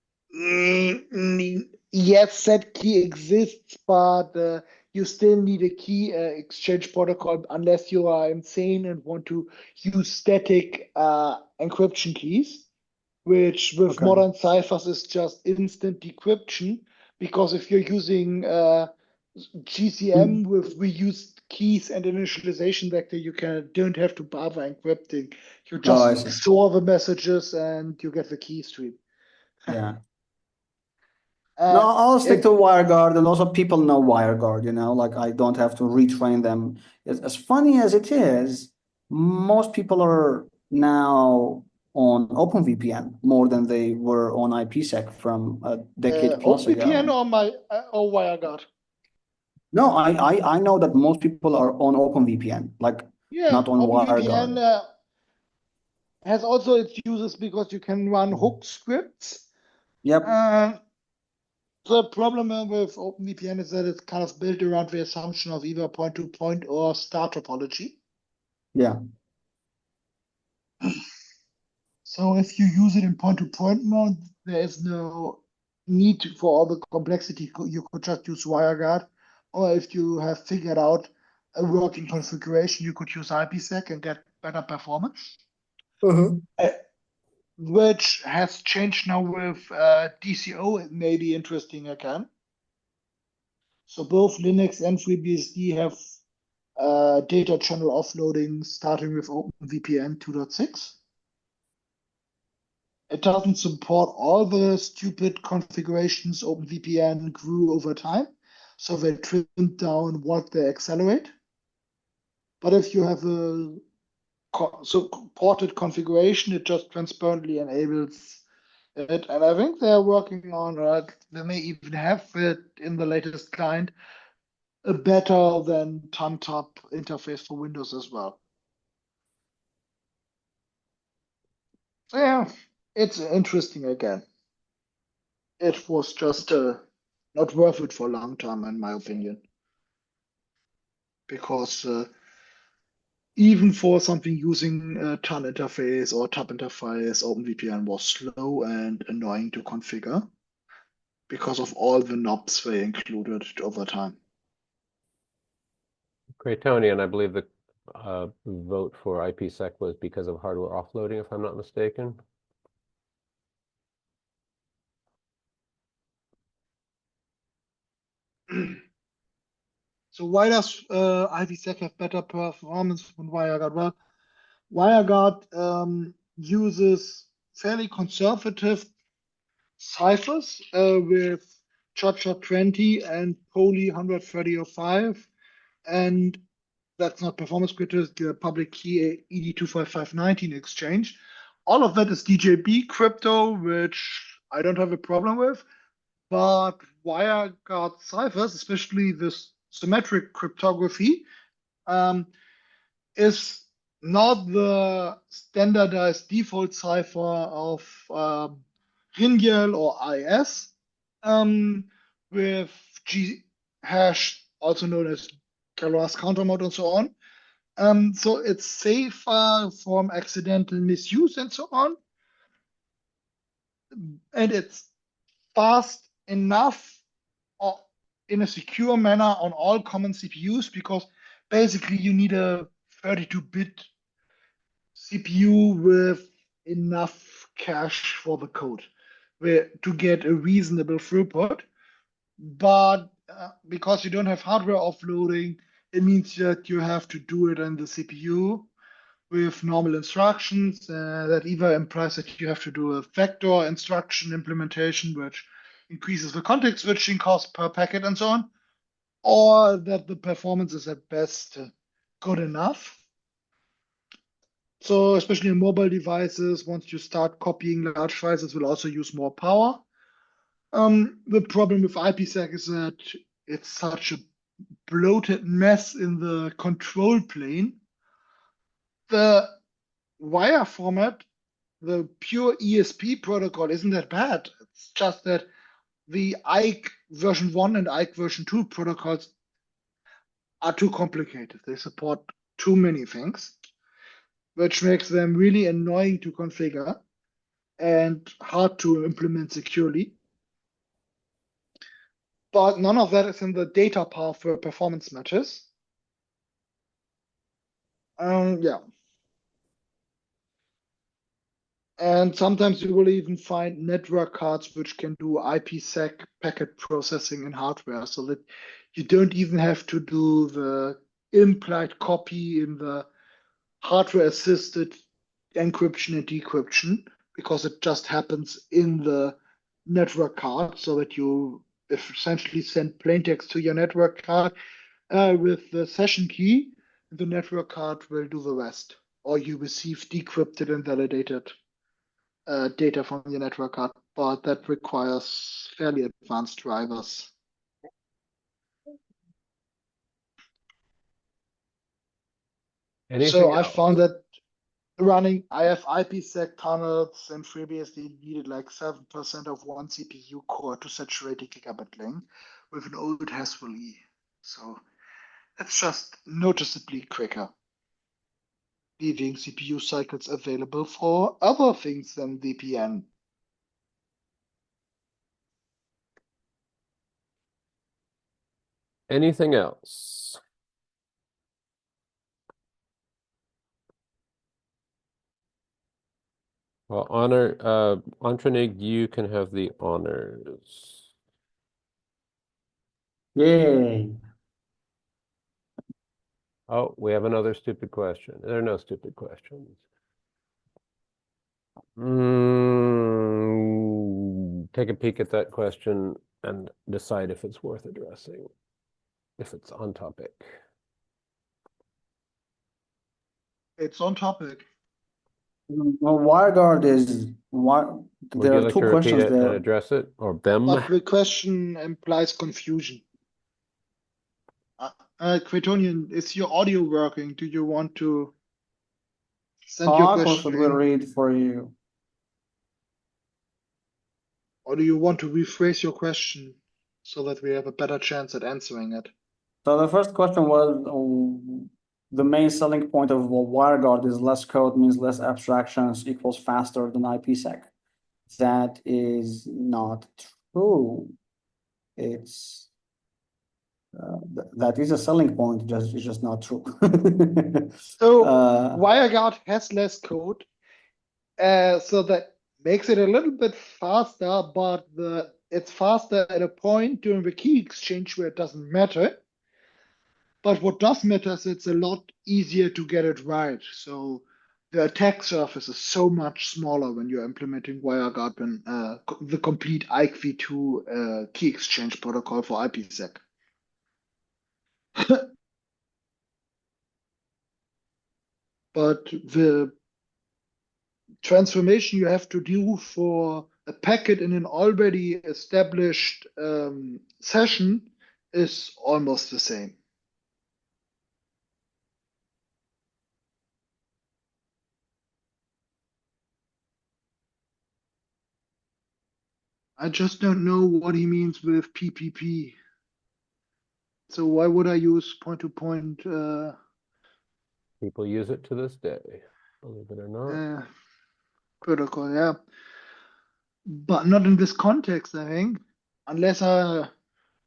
B: Yes, set key exists, but you still need a key exchange protocol unless you are insane and want to use static encryption keys, which with
F: Okay.
B: modern ciphers is just instant decryption. Because if you're using GCM with reused keys and initialization vector, you don't have to bother encrypting. You
F: Oh, I
B: just
F: see.
B: store the messages and you get the key stream.
F: Yeah. No, I'll stick to WireGuard, and also people know WireGuard, like I don't have to retrain them. As funny as it is, most people are now on OpenVPN more than they were on IPsec from a decade plus
B: OpenVPN
F: ago.
B: or WireGuard?
F: No, I know that most people are on OpenVPN, like
B: Yeah,
F: not on
B: OpenVPN
F: WireGuard.
B: has also its uses because you can run hook scripts.
F: Yep.
B: The problem with OpenVPN is that it's kind of built around the assumption of either point-to-point or star topology.
F: Yeah.
B: So if you use it in point-to-point mode, there is no need for all the complexity. You could just use WireGuard, or if you have figured out a working configuration, you could use IPsec and get better performance. Which has changed now with DCO. It may be interesting again. So both Linux and FreeBSD have data channel offloading starting with OpenVPN 2.6. It doesn't support all the stupid configurations OpenVPN grew over time, so they trimmed down what they accelerate. But if you have a supported configuration, it just transparently enables it. And I think they're working on it. They may even have it in the latest client, a better than TANTAP interface for Windows as well. So yeah, it's interesting again. It was just not worth it for a long time, in my opinion. Because even for something using a TAN interface or TAP interface, OpenVPN was slow and annoying to configure because of all the knobs they included over time.
A: Craytonian, I believe the vote for IPsec was because of hardware offloading, if I'm not mistaken.
B: So why does IPsec have better performance than WireGuard? Well, WireGuard uses fairly conservative ciphers with Cha-Cha 20 and Poly 130.05, and that's not performance critical, the public key ED25519 exchange. All of that is DJB crypto, which I don't have a problem with, but WireGuard ciphers, especially this symmetric cryptography, is not the standardized default cipher of Ringiel or IS with G hash, also known as Galois countermod and so on. So it's safer from accidental misuse and so on. And it's fast enough in a secure manner on all common CPUs, because basically you need a 32-bit CPU with enough cache for the code to get a reasonable throughput. But because you don't have hardware offloading, it means that you have to do it in the CPU with normal instructions. That either implies that you have to do a vector instruction implementation, which increases the context switching cost per packet and so on, or that the performance is at best good enough. So especially in mobile devices, once you start copying large files, it will also use more power. The problem with IPsec is that it's such a bloated mess in the control plane. The wire format, the pure ESP protocol, isn't that bad. It's just that the IKE version 1 and IKE version 2 protocols are too complicated. They support too many things, which makes them really annoying to configure and hard to implement securely. But none of that is in the data path where performance matches. Yeah. And sometimes you will even find network cards which can do IPsec packet processing in hardware, so that you don't even have to do the implied copy in the hardware-assisted encryption and decryption, because it just happens in the network card, so that you essentially send plaintext to your network card with the session key. The network card will do the rest, or you receive decrypted and validated data from your network card, but that requires fairly advanced drivers.
A: Anything
B: So I
A: else?
B: found that running IPsec tunnels and FreeBSD needed like 7% of one CPU core to saturate a gigabit link with an old Haswell E. So it's just noticeably quicker, leaving CPU cycles available for other things than VPN.
A: Anything else? Well, Antranig, you can have the honors.
F: Yay.
A: Oh, we have another stupid question. There are no stupid questions. Take a peek at that question and decide if it's worth addressing, if it's on topic.
B: It's on topic.
F: Well, WireGuard is what
A: Would
F: there
A: you
F: are
A: like
F: two
A: to repeat
F: questions
A: it and
F: there.
A: address it, or them?
B: But the question implies confusion. Quitonian, is your audio working? Do you want to send your
F: Talk, or
B: question
F: should we
B: in?
F: read for you?
B: Or do you want to rephrase your question so that we have a better chance at answering it?
F: So the first question was the main selling point of WireGuard is less code means less abstractions equals faster than IPsec. That is not true. It's that is a selling point, it's just not true.
B: So WireGuard has less code, so that makes it a little bit faster, but it's faster at a point during the key exchange where it doesn't matter. But what does matter is it's a lot easier to get it right. So the attack surface is so much smaller when you're implementing WireGuard than the complete IKV2 key exchange protocol for IPsec. But the transformation you have to do for a packet in an already established session is almost the same. I just don't know what he means with PPP. So why would I use point-to-point
A: People use it to this day, believe it or not.
B: protocol? Yeah, but not in this context, I think, unless I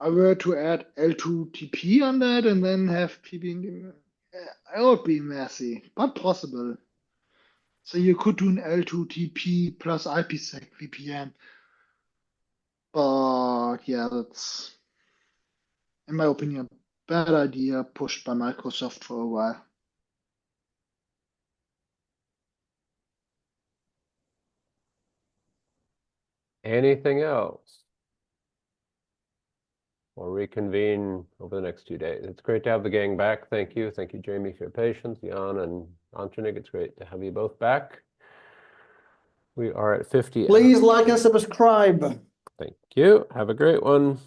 B: were to add L2TP on that and then have PP. It would be messy, but possible. So you could do an L2TP plus IPsec VPN. But yeah, that's, in my opinion, a bad idea pushed by Microsoft for a while.
A: Anything else? We'll reconvene over the next 2 days. It's great to have the gang back. Thank you. Thank you, Jamie, for your patience. Jan and Antonik, it's great to have you both back. We are at 50.
F: Please like and subscribe.
A: Thank you. Have a great one.